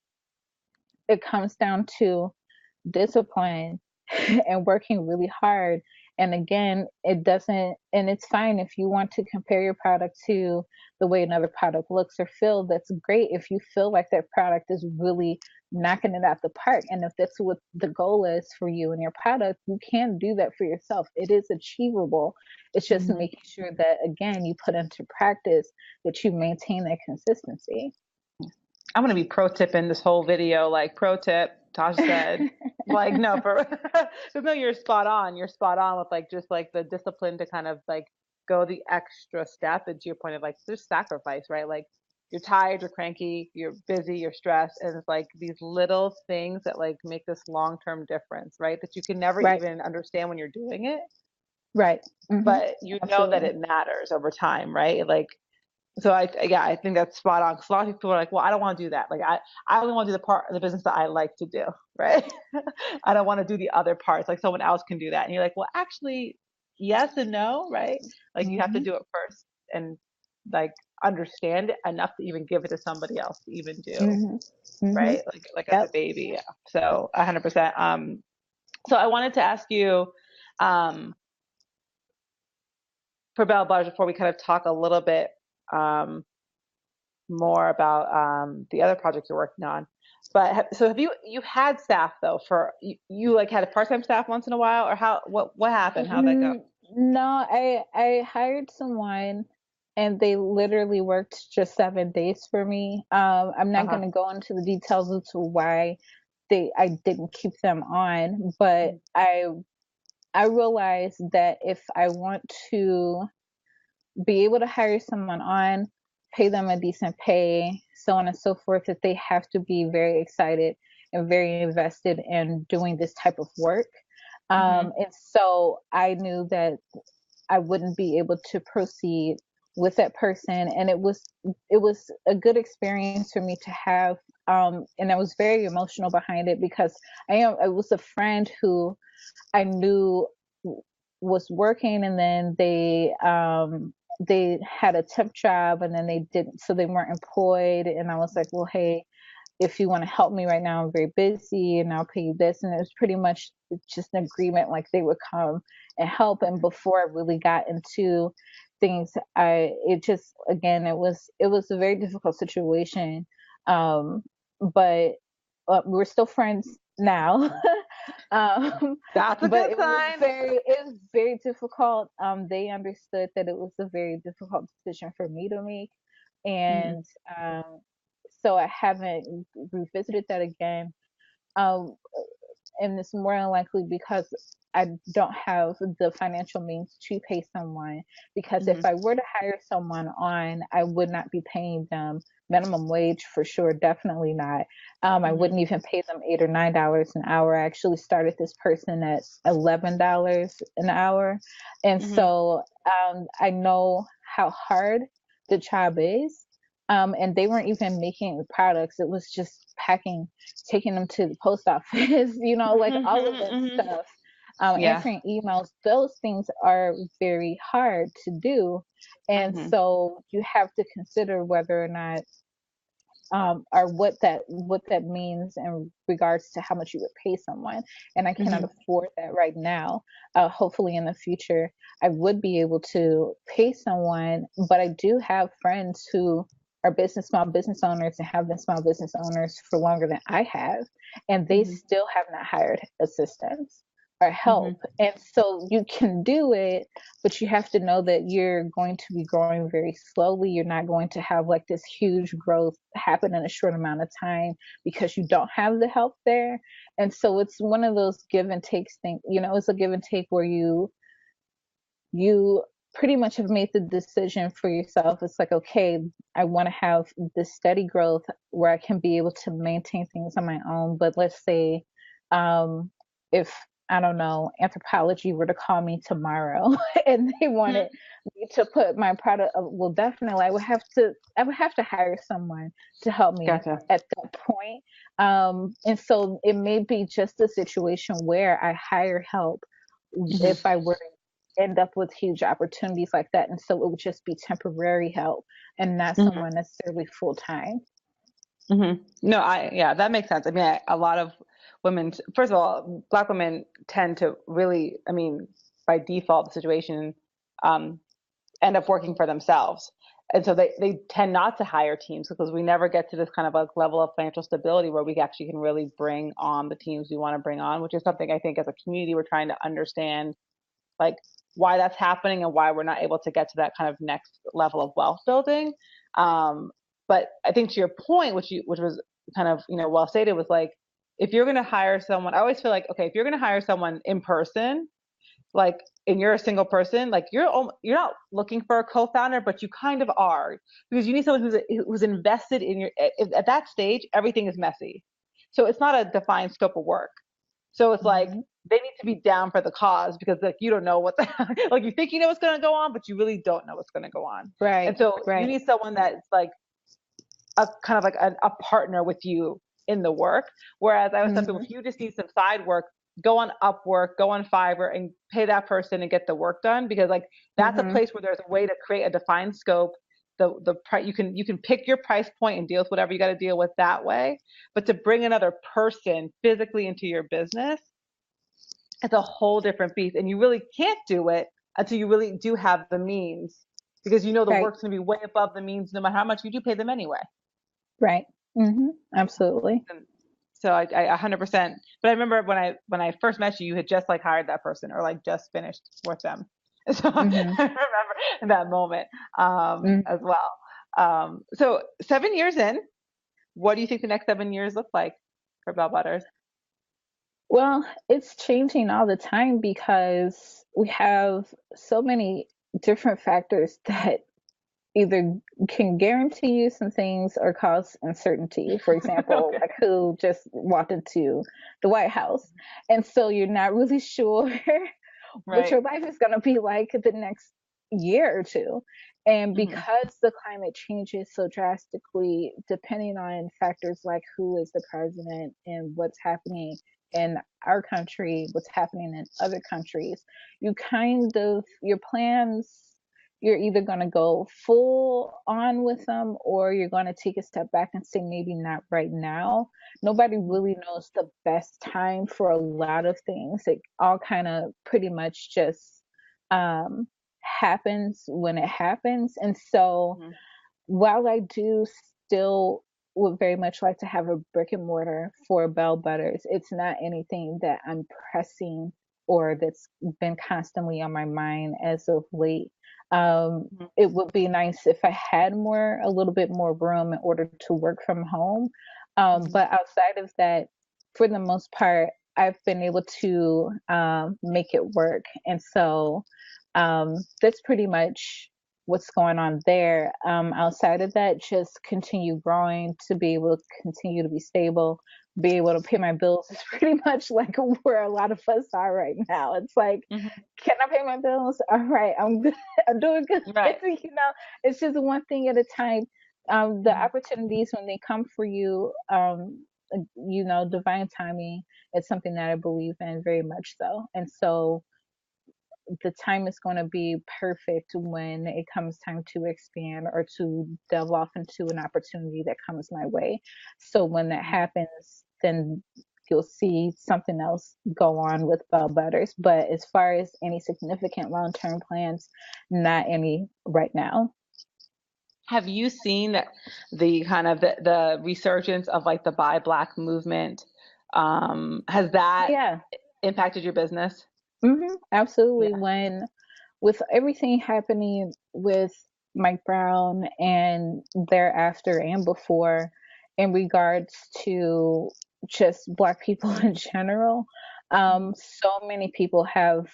it comes down to discipline and working really hard. And again, it doesn't, and it's fine if you want to compare your product to the way another product looks or feel. That's great if you feel like that product is really knocking it out the park. And if that's what the goal is for you and your product, you can do that for yourself. It is achievable. It's just Mhm. making sure that, again, you put into practice, that you maintain that consistency. I'm gonna be pro tipping this whole video, like pro tip, Tasha said. Like no, for because no, you're spot on. You're spot on with like just like the discipline to kind of like go the extra step. And to your point of like there's sacrifice, right? Like you're tired, you're cranky, you're busy, you're stressed, and it's like these little things that like make this long-term difference, right? That you can never Right, even understand when you're doing it, right. Hmm. but you know that Absolutely. it matters over time, right? Like so yeah, I think that's spot on. Because a lot of people are like, well, I don't want to do that. Like I only want to do the part of the business that I like to do, right? I don't want to do the other parts. Like someone else can do that. And you're like, well, actually, yes and no, right? Like you have to Hmm. do it first and like understand it enough to even give it to somebody else to even do, Hmm. Hmm. right? Like as a Yep. baby. Yeah. So 100%. So I wanted to ask you, um, for Bell Butters before we kind of talk a little bit, um, more about the other project you're working on. But so have you've had staff though for you like had a part-time staff once in a while or how what happened? How'd that go? No, I hired someone, and they literally worked just 7 days for me. I'm not Uh-huh. going to go into the details as to why I didn't keep them on, but I realized that if I want to be able to hire someone on, pay them a decent pay, so on and so forth, that they have to be very excited and very invested in doing this type of work. Mm-hmm. And so I knew that I wouldn't be able to proceed with that person, and it was a good experience for me to have. And I was very emotional behind it because I was a friend who I knew was working, and then they had a temp job, and then they didn't, so they weren't employed. And I was like, well, hey, if you want to help me right now, I'm very busy and I'll pay you this. And it was pretty much just an agreement, like they would come and help. And before I really got into things, it just, again, it was a very difficult situation. Um, but we're still friends now. um, That's a but good sign. it was very difficult. They understood that it was a very difficult decision for me to make. Mm-hmm. And so I haven't revisited that again. Um, and it's more than likely because I don't have the financial means to pay someone. Because Mm-hmm. if I were to hire someone on, I would not be paying them minimum wage for sure, definitely not. I Hmm. wouldn't even pay them $8 or $9 an hour. I actually started this person at $11 an hour. And Hmm. so I know how hard the job is. And they weren't even making products. It was just packing, taking them to the post office, like all of that Hmm. stuff. Yeah. Answering emails, those things are very hard to do. And Hmm. so you have to consider whether or not or what that means in regards to how much you would pay someone. And I cannot Hmm. afford that right now. Hopefully in the future I would be able to pay someone, but I do have friends who are small business owners and have been small business owners for longer than I have, and they Hmm. still have not hired assistants or Hmm. help. And so you can do it, but you have to know that you're going to be growing very slowly. You're not going to have like this huge growth happen in a short amount of time because you don't have the help there. And so it's one of those give and takes thing. It's a give and take where you pretty much have made the decision for yourself. It's like, okay, I want to have this steady growth where I can be able to maintain things on my own. But let's say, if I don't know, anthropology were to call me tomorrow and they wanted me to put my product, well, definitely I would have to hire someone to help me Gotcha. at that point. And so it may be just a situation where I hire help if Hmm. I were end up with huge opportunities like that. And so it would just be temporary help and not Hmm. someone necessarily full time. Hmm. No, yeah, that makes sense. I mean, a lot of women, first of all, Black women tend to really, I mean, by default, the situation, um, end up working for themselves. And so they tend not to hire teams because we never get to this kind of like level of financial stability where we actually can really bring on the teams we want to bring on, which is something I think as a community we're trying to understand, like why that's happening and why we're not able to get to that kind of next level of wealth building. Um, but I think to your point, which was kind of well stated, was like if you're going to hire someone, I always feel like okay, if you're going to hire someone in person, like and you're a single person, like you're not looking for a co-founder, but you kind of are because you need someone who's invested in your at that stage. Everything is messy, so it's not a defined scope of work. So it's like Mm-hmm. they need to be down for the cause because like you don't know what the like you think you know what's going to go on, but you really don't know what's going to go on. And Right, so you right. need someone that's like a kind of like a partner with you in the work. Whereas I always tell people, Mm-hmm. if you just need some side work, go on Upwork, go on Fiverr, and pay that person and get the work done because like that's a Mm-hmm. place where there's a way to create a defined scope. The price you can pick your price point and deal with whatever you got to deal with that way. But to bring another person physically into your business, it's a whole different beast, and you really can't do it until you really do have the means because the Right, work's going to be way above the means no matter how much you do pay them anyway. right. Mm-hmm. Absolutely. And so I 100%. But I remember when I first met you, you had just like hired that person or like just finished with them. So I Mm-hmm. remember that moment Mm-hmm. as well. So 7 years in, what do you think the next 7 years look like for Bell Butters? Well, it's changing all the time because we have so many different factors that either can guarantee you some things or cause uncertainty. For example, Okay. like who just walked into the White House. And so you're not really sure what Right. your life is going to be like the next year or two. And Hmm. because the climate changes so drastically, depending on factors like who is the president and what's happening in our country, what's happening in other countries, your plans, you're either going to go full on with them or you're going to take a step back and say, maybe not right now. Nobody really knows the best time for a lot of things. It all kind of pretty much just um, happens when it happens. And so Hmm. while I do still would very much like to have a brick and mortar for Bell Butters, it's not anything that I'm pressing or that's been constantly on my mind as of late. It would be nice if I had a little bit more room in order to work from home. Hmm. But outside of that, for the most part, I've been able to make it work. And so that's pretty much what's going on there. Outside of that, just continue growing to be able to continue to be stable, be able to pay my bills is pretty much like where a lot of us are right now. It's like, Hmm. can I pay my bills? All right, I'm good. I'm doing good. Right. It's just one thing at a time. The Hmm. opportunities when they come for you, divine timing is something that I believe in very much so. And so the time is going to be perfect when it comes time to expand or to delve off into an opportunity that comes my way. So when that happens, then you'll see something else go on with Bell Butters. But as far as any significant long term plans, not any right now. Have you seen that the kind of the resurgence of like the Buy Black movement? Has that Yeah. impacted your business? Absolutely. Yeah. When with everything happening with Mike Brown and thereafter and before in regards to just Black people in general, Hmm. so many people have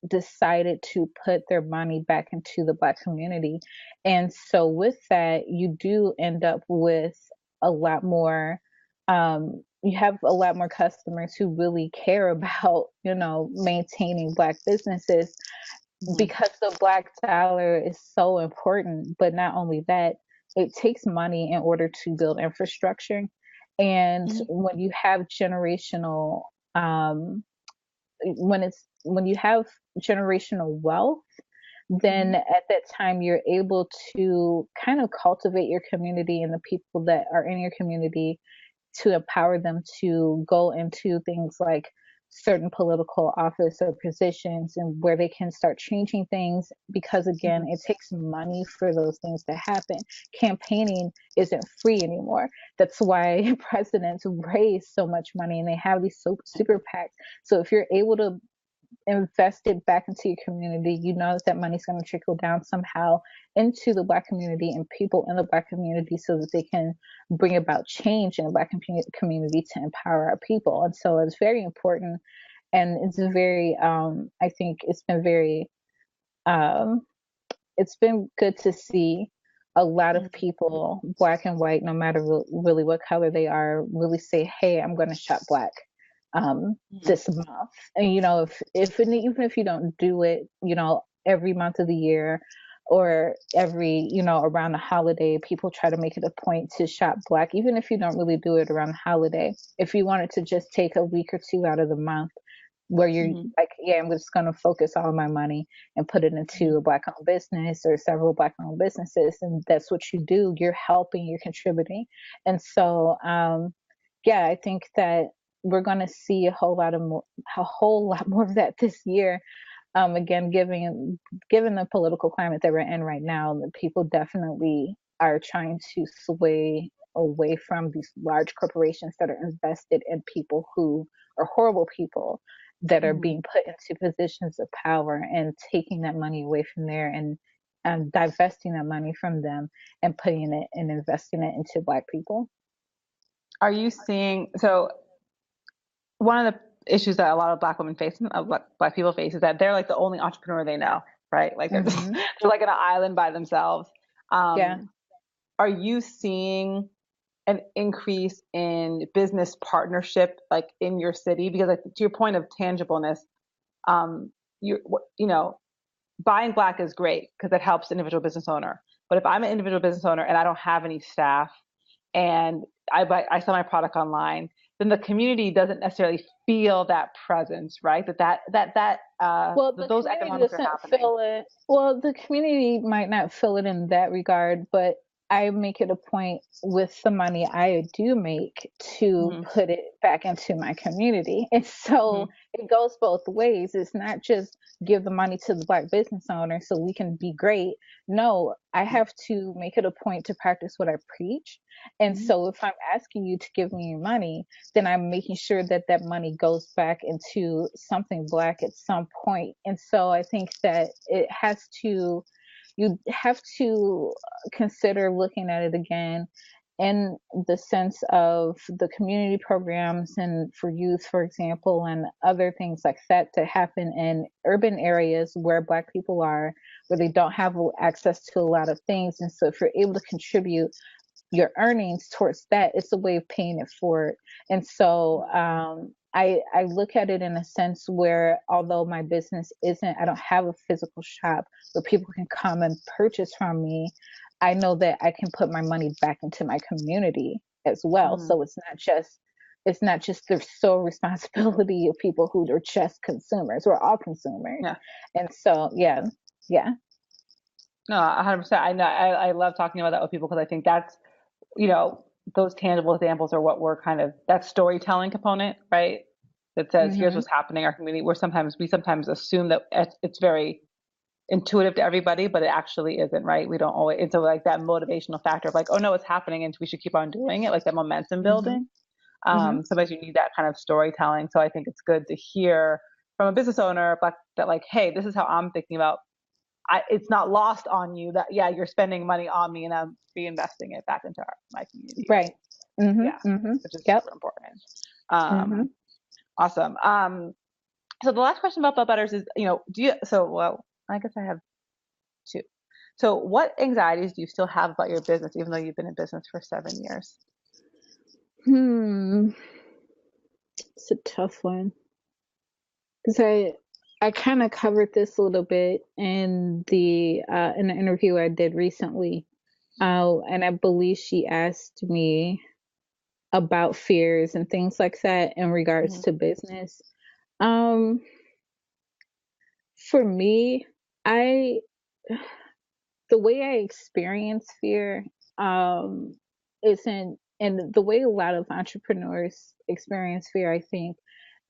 decided to put their money back into the Black community. And so with that, you do end up with a lot more you have a lot more customers who really care about, maintaining Black businesses Hmm. because the Black dollar is so important. But not only that, it takes money in order to build infrastructure. And Hmm. um, when you have generational wealth, Hmm. then at that time you're able to kind of cultivate your community and the people that are in your community to empower them to go into things like certain political office or positions and where they can start changing things because again Hmm. it takes money for those things to happen. Campaigning isn't free anymore. That's why presidents raise so much money and they have these super PACs. So if you're able to invest it back into your community, you know that money's going to trickle down somehow into the Black community and people in the Black community so that they can bring about change in the Black community to empower our people. And so it's very important. And it's very, I think um, it's been good to see a lot of Hmm. people, Black and white, no matter really what color they are, really say, "Hey, I'm going to shop Black this month." And even if you don't do it, every month of the year or every, around the holiday, people try to make it a point to shop Black. Even if you don't really do it around the holiday, if you wanted to just take a week or two out of the month where you're Hmm. like, yeah, I'm just going to focus all my money and put it into a Black owned business or several Black owned businesses. And that's what you do. You're helping, you're contributing. And so, yeah, I think that we're going to see a whole lot more of that this year. Again, given the political climate that we're in right now, the people definitely are trying to sway away from these large corporations that are invested in people who are horrible people that are Hmm. being put into positions of power and taking that money away from there and divesting that money from them and putting it and investing it into Black people. Are you seeing, so one of the issues that a lot of Black women face, Black people face, is that they're like the only entrepreneur they know, right? Like they're just, Hmm. they're like on an island by themselves. Yeah. Um, are you seeing an increase in business partnership like in your city? Because like to your point of tangibleness, um, you know, buying Black is great because it helps the individual business owner. But if I'm an individual business owner and I don't have any staff and I sell my product online, then the community doesn't necessarily feel that presence, right? Well, That the those community economics are doesn't happening. feel it. Well, the community might not feel it in that regard, but I make it a point with the money I do make to Hmm. put it back into my community. And so Hmm. it goes both ways. It's not just give the money to the Black business owner so we can be great. No, I have to make it a point to practice what I preach. And Hmm. so if I'm asking you to give me your money, then I'm making sure that that money goes back into something Black at some point. And so I think that you have to consider looking at it again in the sense of the community programs and for youth, for example, and other things like that to happen in urban areas where Black people are, where they don't have access to a lot of things. And so if you're able to contribute your earnings towards that, it's a way of paying it forward. And so I look at it in a sense where although my business isn't, I don't have a physical shop where people can come and purchase from me, I know that I can put my money back into my community as well. Mm-hmm. So it's not just the sole responsibility of people who are just consumers. We're all consumers. Yeah. And so yeah. No, 100%. I know. I love talking about that with people because I think that's, you know, those tangible examples are what we're kind of, that storytelling component, right? That says, here's Hmm. what's happening in our community. We sometimes assume that it's very intuitive to everybody, but it actually isn't, right? We don't always, it's like that motivational factor of like, oh no, it's happening and we should keep on doing it, like that momentum Hmm. building. Hmm. Sometimes you need that kind of storytelling. So I think it's good to hear from a business owner that like, hey, this is how I'm thinking about. It's not lost on you that yeah, you're spending money on me and I'm reinvesting it back into my community, right? Right. Hmm. Yeah, Hmm. which is Yep. super important. Hmm. Um, awesome. So the last question about Bell Butters is, well, I guess I have two. So what anxieties do you still have about your business, even though you've been in business for 7 years? Hmm. It's a tough one because I kind of covered this a little bit in the interview I did recently. And I believe she asked me about fears and things like that in regards Hmm. to business. Um, for me, I the way I experience fear um isn't, and the way a lot of entrepreneurs experience fear, I think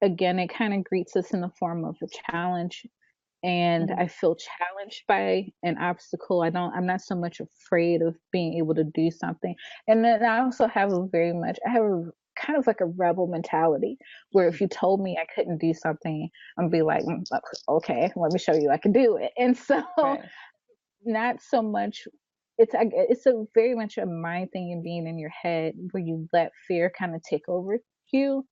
again it kind of greets us in the form of a challenge, and Hmm. I feel challenged by an obstacle. I'm not so much afraid of being able to do something. And then I also have I have a kind of like a rebel mentality where if you told me I couldn't do something, I'd be like, okay, let me show you I can do it." And so Right. not so much, it's a very much a mind thing and being in your head where you let fear kind of take over you.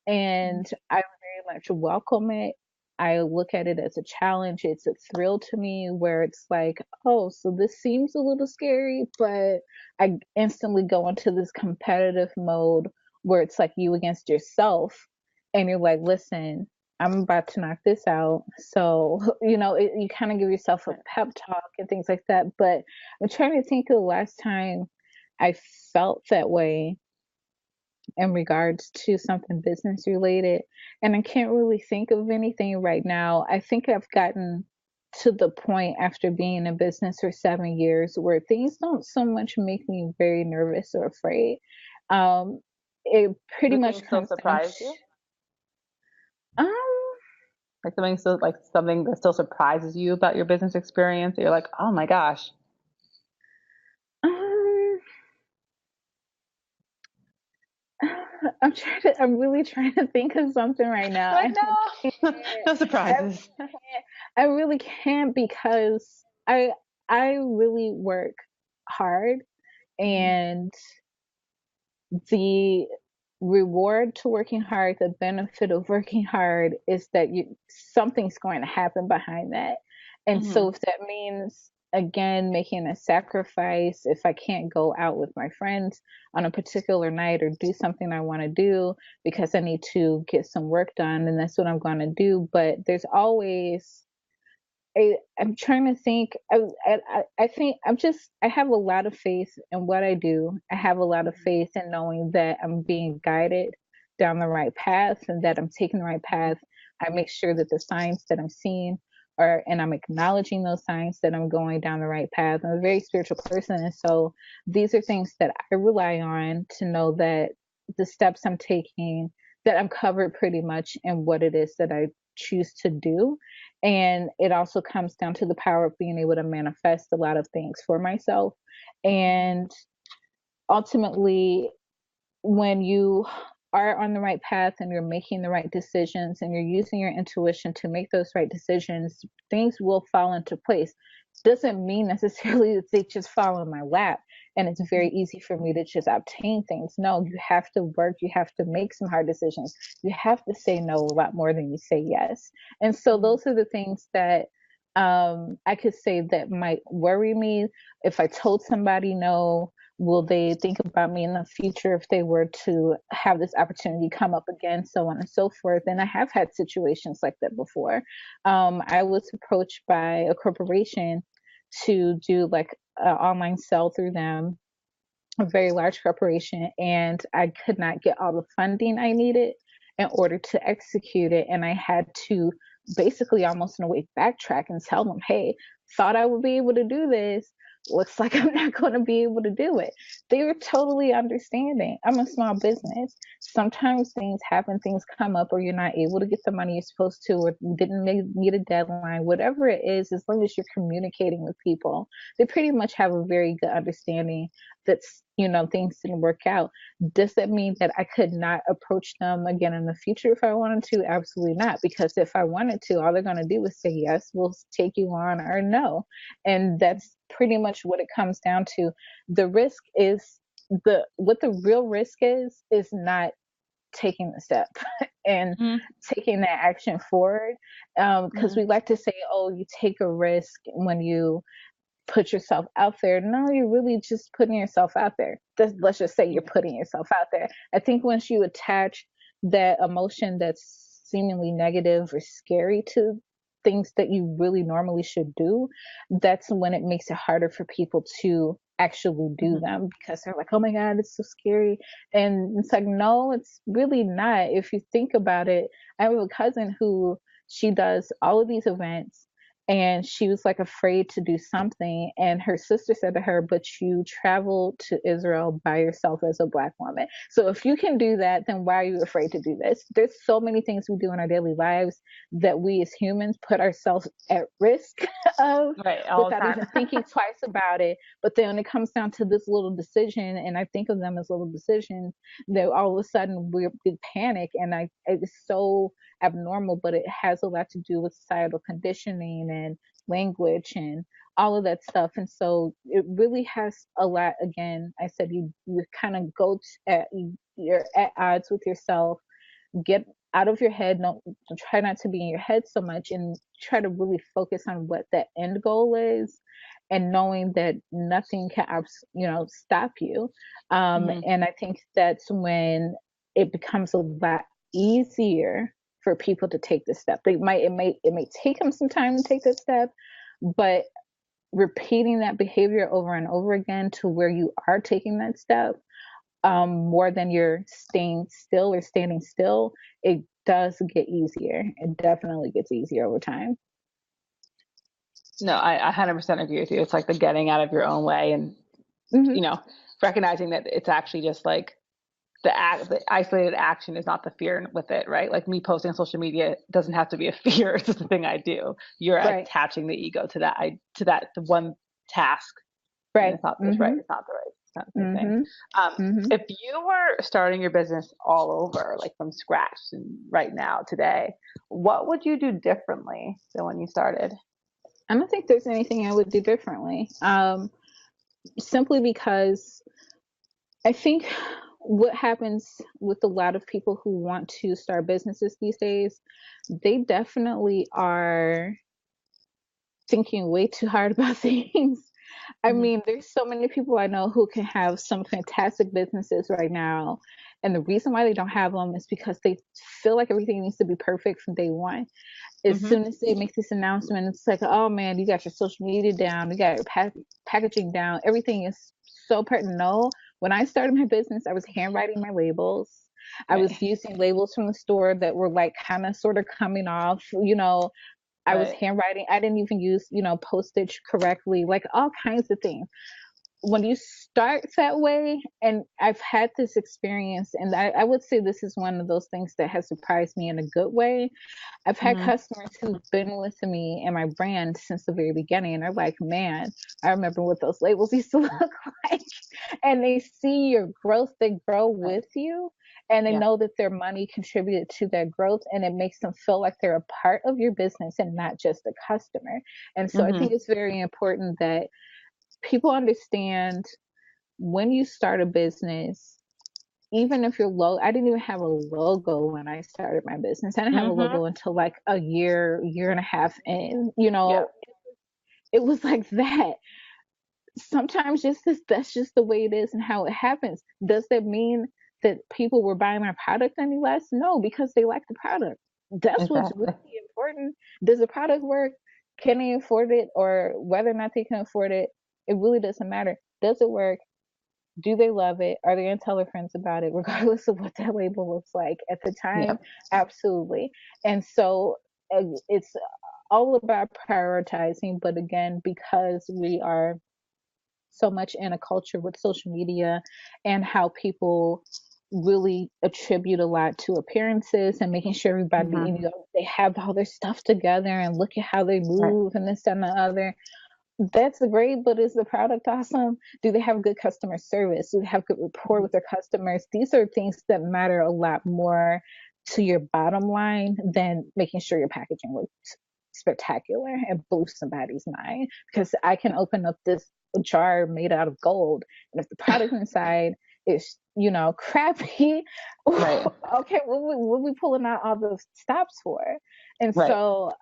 Mhm. And I very much welcome it. I look at it as a challenge. It's a thrill to me where it's like, oh, so this seems a little scary, but I instantly go into this competitive mode where it's like you against yourself. And you're like, listen, I'm about to knock this out. So, you kind of give yourself a Right. pep talk and things like that. But I'm trying to think of the last time I felt that way in regards to something business related. And I can't really think of anything right now. I think I've gotten to the point after being in business for 7 years where things don't so much make me very nervous or afraid. Um, it pretty Do much things still comes down surprise you? um, Like something that still surprises you about your business experience that you're like, oh my gosh. um, I'm really trying to think of something right now. I And know. No I surprises. can't, I really can't because I really work hard, Mhm. and the reward to working hard, the benefit of working hard is that something's going to happen behind that. And so Mhm. if that means again making a sacrifice, if I can't go out with my friends on a particular night or do something I want to do because I need to get some work done, then that's what I'm going to do. But there's always I'm trying to think. I think I have a lot of faith in what I do. I have a lot of Mhm. faith in knowing that I'm being guided down the right path and that I'm taking the right Mhm. path. I make sure that the signs that I'm seeing are, and I'm acknowledging those signs that I'm going down the right path. I'm a very spiritual person. And so these are things that I rely on to know that the steps I'm taking, that I'm covered pretty much in what it is that I choose to do. And it also comes down to the power of being able to manifest a lot of things for myself. Mhm. And ultimately, when you are on the right path and you're making the right decisions and you're using your intuition to make those right decisions, things will fall into place. Doesn't mean necessarily that they just fall in my lap. and it's very easy for me to just obtain things. No, you have to work, you have to make some hard decisions, you have to say no a lot more than you say yes. And so Mhm. those are the things that I could say that might worry me. If I told somebody no, will they think about me in the future if they were to have this opportunity come up again, so on and so forth. And I have had situations like that before. I was approached by a corporation to do like an online sell through them, a very large corporation, and I could not get all the funding I needed in order to execute it. And I had to basically almost in a way backtrack and tell them, hey, thought I would be able to do this. Looks like I'm not going to be able to do it. They were totally understanding. I'm a small business. Sometimes things happen, things come up, or you're not able to get the money you're supposed to, or you didn't meet a deadline, whatever it is, as long as you're communicating with people, they pretty much have a very good understanding that's, things didn't work out. Does that mean that I could not approach them again in the future if I wanted to? Absolutely not, because if I wanted to, all they're going to do is say yes, we'll take you on, or no. And that's pretty much what it comes down to. The risk is, what the real risk is not taking the step and Mhm. taking that action forward. Because Mhm. we like to say, oh, you take a risk when you put yourself out there. No, you're really just putting yourself out there. Let's just say you're Yeah. putting yourself out there. I think once you attach that emotion that's seemingly negative or scary to things that you really normally should do, that's when it makes it harder for people to actually do Mhm. them, because they're like, oh my God, it's so scary. And it's like, no, it's really not. If you think about it, I have a cousin who, she does all of these events, and she was like afraid to do something, and her sister said to her, but you traveled to Israel by yourself as a Black woman, so if you can do that, then why are you afraid to do this? There's so many things we do in our daily lives that we as humans put ourselves at risk of Right, all the without time. even thinking twice about it. But then when it comes down to this little decision, and I think of them as little decisions, that all of a sudden we panic, and it's so abnormal, but it has a lot to do with societal conditioning and language and all of that stuff. And so it really has a lot. Again, I said, you kind of you're at odds with yourself. Get out of your head. Don't try not to be in your head so much, and try to really focus on what that end goal is, and knowing that nothing can stop you. Mhm. And I think that's when it becomes a lot easier for people to take this step. It may take them some time to take this step, but repeating that behavior over and over again to where you are taking that step, more than you're staying still or standing still, it does get easier. It definitely gets easier over time. No, I 100% agree with you. It's like the getting out of your own way and, Hmm. you know, recognizing that it's actually just like the isolated action is not the fear with it, right? Like me posting on social media doesn't have to be a fear. It's just a thing I do. You're Right. attaching the ego to the one task, and Right. it's not this right. Hmm. It's not the right. It's not the same thing. Hmm. Hmm. If you were starting your business all over, like from scratch, and right now today, what would you do differently than when you started? I don't think there's anything I would do differently. Simply because I think what happens with a lot of people who want to start businesses these days, they definitely are thinking way too hard about things. I Hmm. mean, there's so many people I know who can have some fantastic businesses right now. And the reason why they don't have them is because they feel like everything needs to be perfect from day one. As Hmm. soon as they make this announcement, it's like, oh man, you got your social media down, you got your packaging down, everything is so perfect. No, when I started my business, I was handwriting my labels. I was Right. using labels from the store that were like kind of sort of coming off, I was Right. handwriting. I didn't even use, postage correctly, like all kinds of things. When you start that way, and I've had this experience, and I would say this is one of those things that has surprised me in a good way. I've had Hmm. customers who've been with me and my brand since the very beginning, and they're like, man, I remember what those labels used to look like. And they see your growth, they grow Right. with you, and they Yeah. know that their money contributed to their growth, and it makes them feel like they're a part of your business and not just a customer. And so I Hmm. think it's very important that people understand when you start a business, even if your logo, I didn't even have a logo when I started my business. I didn't have a Mm-hmm. logo until like a year and a half in, Yeah. it was like that. Sometimes just this, that's just the way it is and how it happens. Does that mean that people were buying my product any less? No, because they like the product. That's what's Exactly. really important. Does the product work? Can they afford it? Or whether or not they can afford it, it really doesn't matter. Does it work? Do they love it? Are they going to tell their friends about it, regardless of what that label looks like at the Yeah. time? Absolutely. And so it's all about prioritizing. But again, because we are so much in a culture with social media and how people really attribute a lot to appearances and making sure everybody, Mm-hmm. they have all their stuff together and look at how they Right. move and this and the other. That's great, but is the product awesome? Do they have good customer service? Do they have good rapport with their customers? These are things that matter a lot more to your bottom line than making sure your packaging looks spectacular and blow somebody's mind. Because I can open up this jar made out of gold, and if the product inside is, crappy, Right. okay, what we pulling out all the stops for? And Right. so,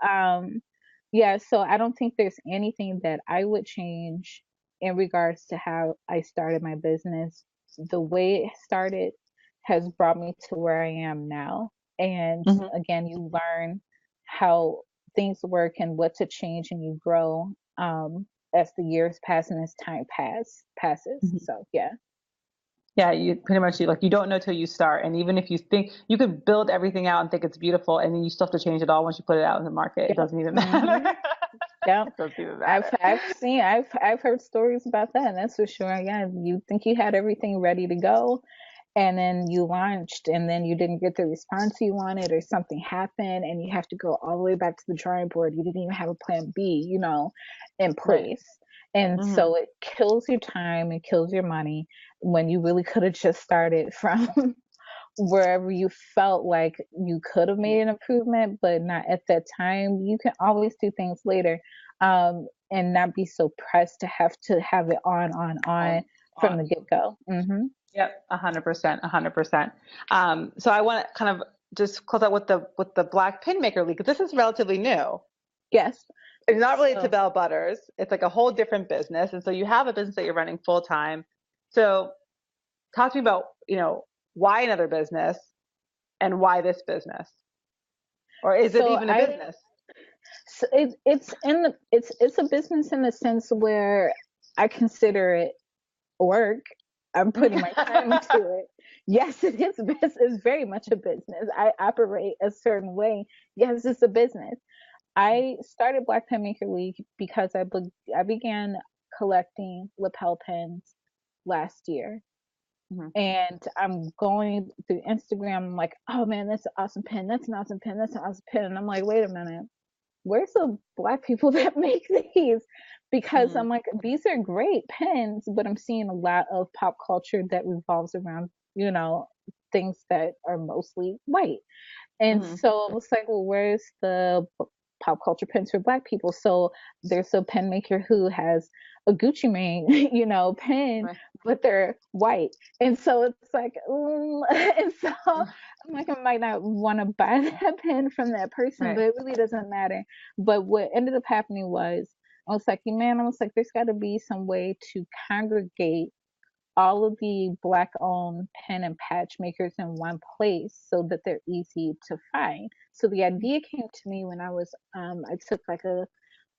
yeah, so I don't think there's anything that I would change in regards to how I started my business. The way it started has brought me to where I am now. And Mm-hmm. again, you learn how things work and what to change, and you grow as the years pass and as time passes. Mm-hmm. So yeah. Yeah, you pretty much you don't know till you start. And even if you think you could build everything out and think it's beautiful, and then you still have to change it all once you put it out in the market. It Yep. doesn't even matter. Hmm. Yep. It doesn't even I've matter. I've seen I've heard stories about that, and that's for sure. Yeah, you think you had everything ready to go, and then you launched, and then you didn't get the response you wanted, or something happened, and you have to go all the way back to the drawing board. You didn't even have a plan B, in Right. place. And Mm-hmm. so it kills your time, it kills your money when you really could have just started from wherever you felt like you could have made an improvement, but not at that time. You can always do things later, and not be so pressed to have it on On, from the on. get go. Hmm. Yep, 100%, 100%. So I want to kind of just close out with the Black Pin Maker League. This is relatively new. Yes. It's not related to So, Bell Butters. It's like a whole different business. And so you have a business that you're running full time. So talk to me about, why another business and why this business? Or is it so even a I, business? so it's a business in the sense where I consider it work. I'm putting my time into it. Yes, it is business. It's very much a business. I operate a certain way. Yes, it's a business. I started Black Pen Maker League because I began collecting lapel pins last year. Mhm. And I'm going through Instagram. I'm like, oh man, that's an awesome pin. That's an awesome pin. That's an awesome pin. And I'm like, wait a minute, where's the Black people that make these? Because Mhm. I'm like, these are great pens, but I'm seeing a lot of pop culture that revolves around, things that are mostly white. And Mhm. so I was like, well, where's the pop culture pens for Black people? So there's a pen maker who has a Gucci Mane, pen, Right. but they're white. And so it's like, and so I'm like, I might not want to buy that pen from that person, Right. but it really doesn't matter. But what ended up happening was, I was like, man, I was like, there's got to be some way to congregate all of the Black owned pen and patch makers in one place so that they're easy to find. So the idea came to me when I took like a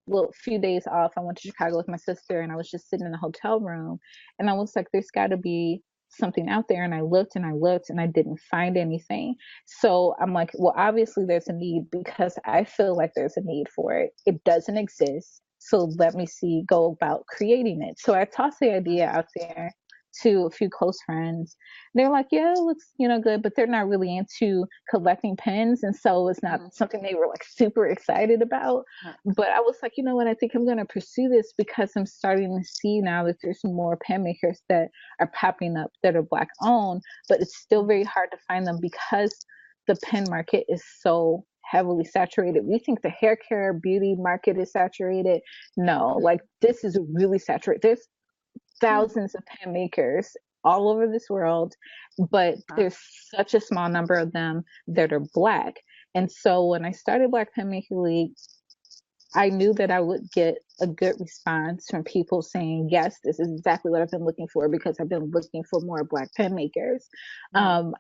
little few days off. I went to Chicago with my sister, and I was just sitting in a hotel room, and I was like, there's got to be something out there. And I looked and I looked and I didn't find anything. So I'm like, well, obviously there's a need, because I feel like there's a need for it. It doesn't exist. So let me go about creating it. So I tossed the idea out there to a few close friends. They're like, yeah, it looks, good, but they're not really into collecting pens. And so it's not Mhm. something they were like super excited about. Right. But I was like, you know what? I think I'm going to pursue this, because I'm starting to see now that there's more pen makers that are popping up that are Black owned, but it's still very hard to find them because the pen market is so heavily saturated. We think the hair care beauty market is saturated. No, like this is really saturated. There's Hmm. thousands of pen makers all over this world, but Huh? there's such a small number of them that are Black. And so when I started Black Pen Maker League, I knew that I would get a good response from people saying, yes, this is exactly what I've been looking for, because I've been looking for more Black pen makers. Right. Um,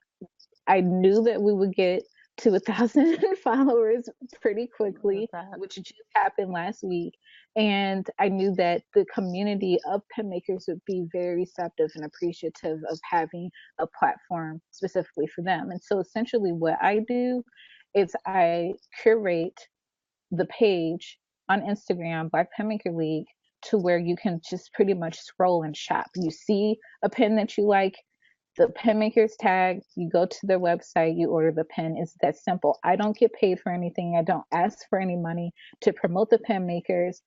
I knew that we would get to 1,000 followers pretty I love quickly, that. which just happened last week. And I knew that the community of pen makers would be very receptive and appreciative of having a platform specifically for them. And so essentially, what I do is I curate the page on Instagram, Black Pen Maker League, to where you can just pretty much scroll and shop. You see a pen that you like, the pen makers tag, you go to their website, you order the pen. It's that simple. I don't get paid for anything. I don't ask for any money to promote the pen makers.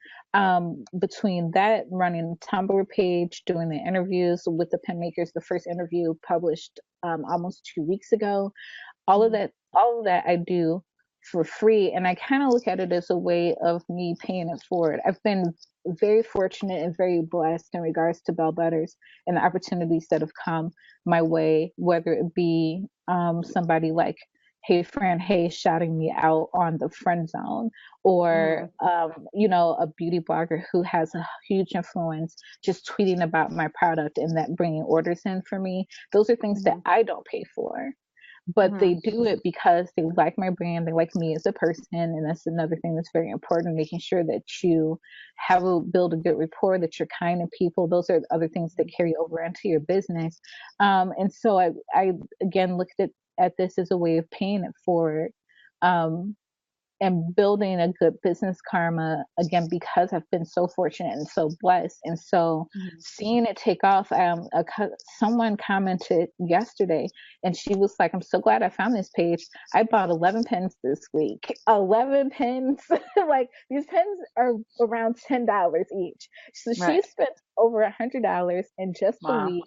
Between that, running the Tumblr page, doing the interviews with the pen makers, the first interview published almost 2 weeks ago, Hmm. all of that I do for free, and I kind of look at it as a way of me paying it forward. I've been very fortunate and very blessed in regards to Bell Butters and the opportunities that have come my way, whether it be somebody like Hey Friend Hey shouting me out on the friend zone, or Hmm. a beauty blogger who has a huge influence just tweeting about my product and that bringing orders in for me. Those are things that Hmm. I don't pay for, but Hmm. they do it because they like my brand, they like me as a person, and that's another thing that's very important, making sure that you build a good rapport, that you're kind to people. Those are other things that carry over into your business. And so I again looked at this as a way of paying it forward. Um, and building a good business karma, again, because I've been so fortunate and so blessed. And so Hmm. seeing it take off, someone commented yesterday and she was like, I'm so glad I found this page. I bought 11 pens this week. 11 pens. Like, these pens are around $10 each. So she Right. spent over $100 in just a Wow. week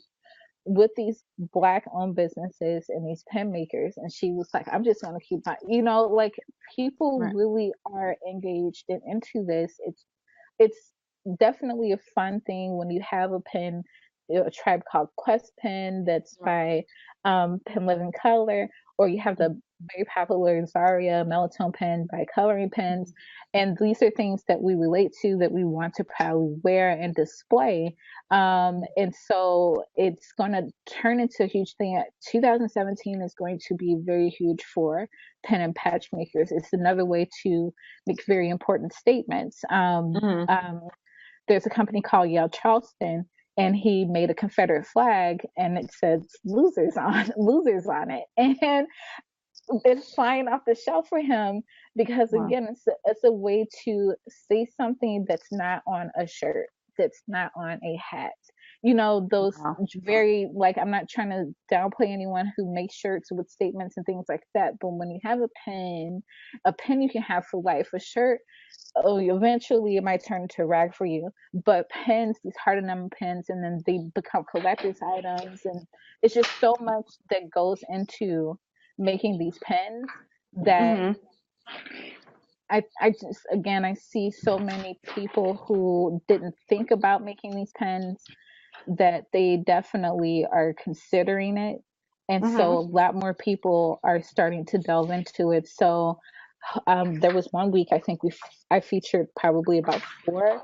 with these Black owned businesses and these pen makers. And she was like, I'm just going to keep my, like, people Right. really are engaged and into this. It's definitely a fun thing when you have a pen, a tribe called Quest pen that's Right. by Pen Living Color, or you have the very popular Zaria Melatonin pen by Coloring Pens. Hmm. And these are things that we relate to, that we want to proudly wear and display. And so it's going to turn into a huge thing. 2017 is going to be very huge for pen and patch makers. It's another way to make very important statements. Hmm. There's a company called Yale Charleston, and he made a Confederate flag, and it says "losers" on losers on it, and it's flying off the shelf for him because, Wow. again, it's a way to say something that's not on a shirt, that's not on a hat. Those Wow. very, like, I'm not trying to downplay anyone who makes shirts with statements and things like that, but when you have a pen you can have for life. A shirt, oh, eventually it might turn into a rag for you. But pens, these hard to number pens, and then they become collector's items, and it's just so much that goes into making these pens that Hmm. I just, again, I see so many people who didn't think about making these pens, that they definitely are considering it. And so Hmm. a lot more people are starting to delve into it. So there was one week, I think I featured probably about four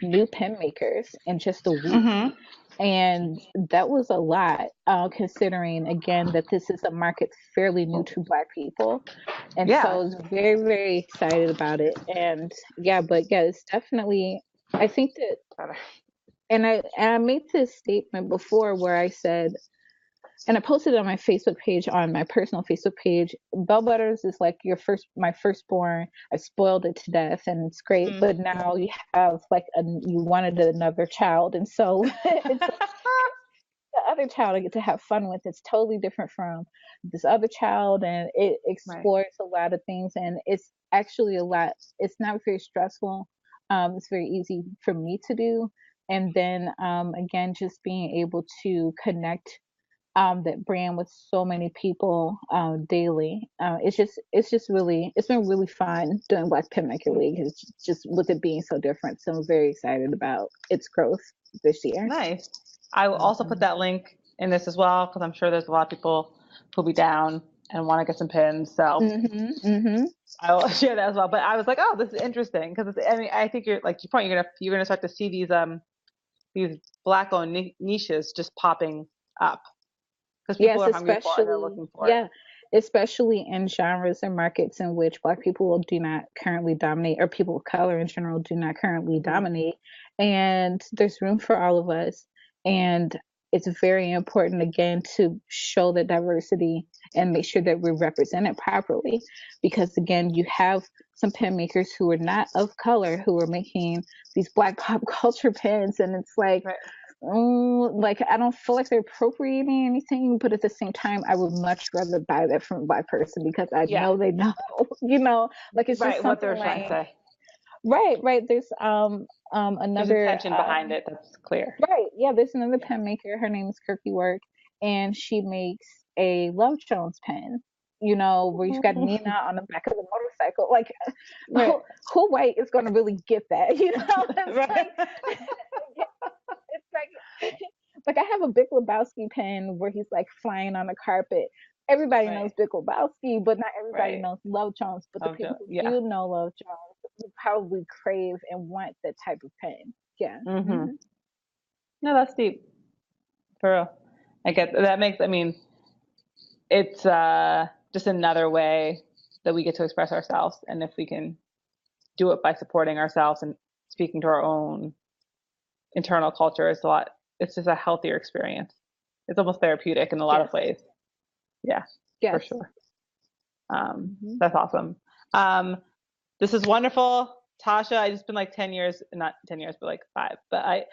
new pen makers in just a week. Hmm. And that was a lot, considering, again, that this is a market fairly new to Black people. And so I Yeah. was very, very excited about it. And yeah, but yeah, it's definitely, I think that, and I made this statement before where I said, and I posted it on my Facebook page, on my personal Facebook page. Bell Butters is like my firstborn. I spoiled it to death, and it's great. Mm. But now you have you wanted another child, and so it's the other child I get to have fun with. It's totally different from this other child, and it Right. explores a lot of things, and it's actually a lot. It's not very stressful. It's very easy for me to do, and then again, just being able to connect that brand with so many people daily. It's been really fun doing Black Penmaker League. It's just with it being so different. So I'm very excited about its growth this year. Nice. I will also put Mhm. that link in this as well because I'm sure there's a lot of people who'll be down and want to get some pins. So Mhm. Mhm. I will share that as well. But I was like, oh, this is interesting because I mean, I think you're like your point. You're gonna start to see these black owned niches just popping up because people Yes, are hungry for it and they're especially looking for it. yeah, especially in genres and markets in which Black people do not currently dominate, or people of color in general do not currently Hmm. dominate. And there's room for all of us. And it's very important again to show the diversity and make sure that we're represented properly. Because again, you have some pen makers who are not of color who are making these Black pop culture pens, and it's like, Right. like I don't feel like they're appropriating anything, but at the same time, I would much rather buy that from a Black person because I Yeah. know they know, like it's just Right. What something they're trying to like say. right. There's There's another intention behind it. That's clear. right, yeah, there's another Yeah. pen maker. Her name is Kirky Work, and she makes a Love Jones pen. Where you've got Nina on the back of the motorcycle. Like, Right. who white is going to really get that? It's Right. like it's like like I have a Big Lebowski pen where he's like flying on the carpet. Everybody knows Right. Big Lebowski, but not everybody Right. knows Love Jones. But the people who Yeah. do know Love Jones will probably crave and want that type of pen. Yeah. Hmm. Hmm. No, that's deep. For real. I get that makes, I mean, it's just another way that we get to express ourselves. And if we can do it by supporting ourselves and speaking to our own internal culture, it's just a healthier experience. It's almost therapeutic in a lot of Yes. ways. Yeah, for Yes. sure. Hmm. That's awesome. Um, this is wonderful. Tasha, it's been like 10 years, not 10 years, but like 5. But I,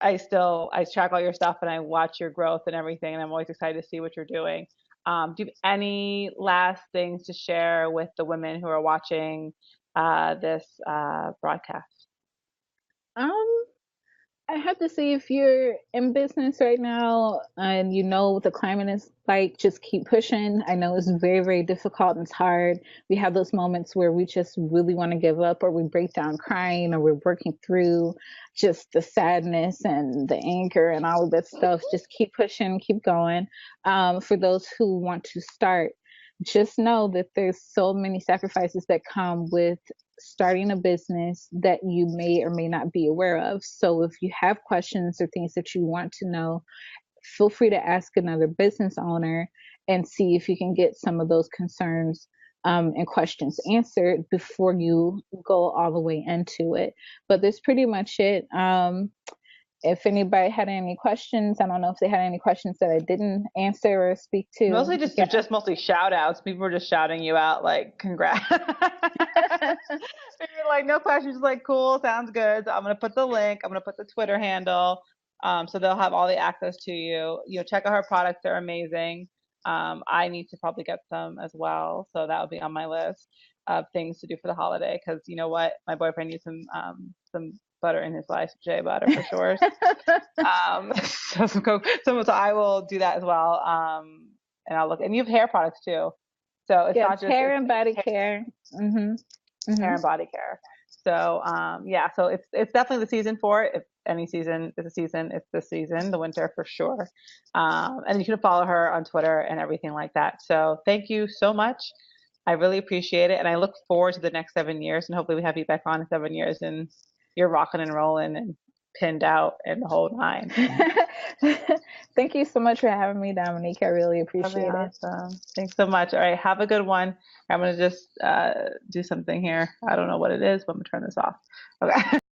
I track all your stuff and I watch your growth and everything, and I'm always excited to see what you're doing. Do you have any last things to share with the women who are watching this broadcast? Um, I have to say, if you're in business right now and you know what the climate is like, just keep pushing. I know it's very, very difficult and it's hard. We have those moments where we just really want to give up, or we break down crying, or we're working through just the sadness and the anger and all of that stuff. Just keep pushing, keep going. For those who want to start, just know that there's so many sacrifices that come with starting a business that you may or may not be aware of. So if you have questions or things that you want to know, feel free to ask another business owner and see if you can get some of those concerns and questions answered before you go all the way into it. But that's pretty much it. If anybody had any questions, I don't know if they had any questions that I didn't answer or speak to. Mostly Yeah. just mostly shout outs. People were just shouting you out like congrats. You're like no questions, just like cool, sounds good. So I'm gonna put the link. I'm gonna put the Twitter handle, so they'll have all the access to you. Check out her products; they're amazing. I need to probably get some as well, so that will be on my list of things to do for the holiday. Because you know what, my boyfriend needs some butter in his life, J butter for sure. So so I will do that as well. And I'll look. And you have hair products too, so it's Yes, not just hair and body care. Hmm. hair Hmm. and body care. So yeah, so it's definitely the season for it. If any season is a season, it's this season, the winter for sure. And you can follow her on Twitter and everything like that. So thank you so much. I really appreciate it, and I look forward to the next 7 years. And hopefully, we have you back on in 7 years, and you're rocking and rolling and pinned out and the whole nine. Thank you so much for having me, Dominique. I really Okay, appreciate it. awesome. Thanks so much. All right, have a good one. I'm gonna just do something here. I don't know what it is, but I'm gonna turn this off. Okay.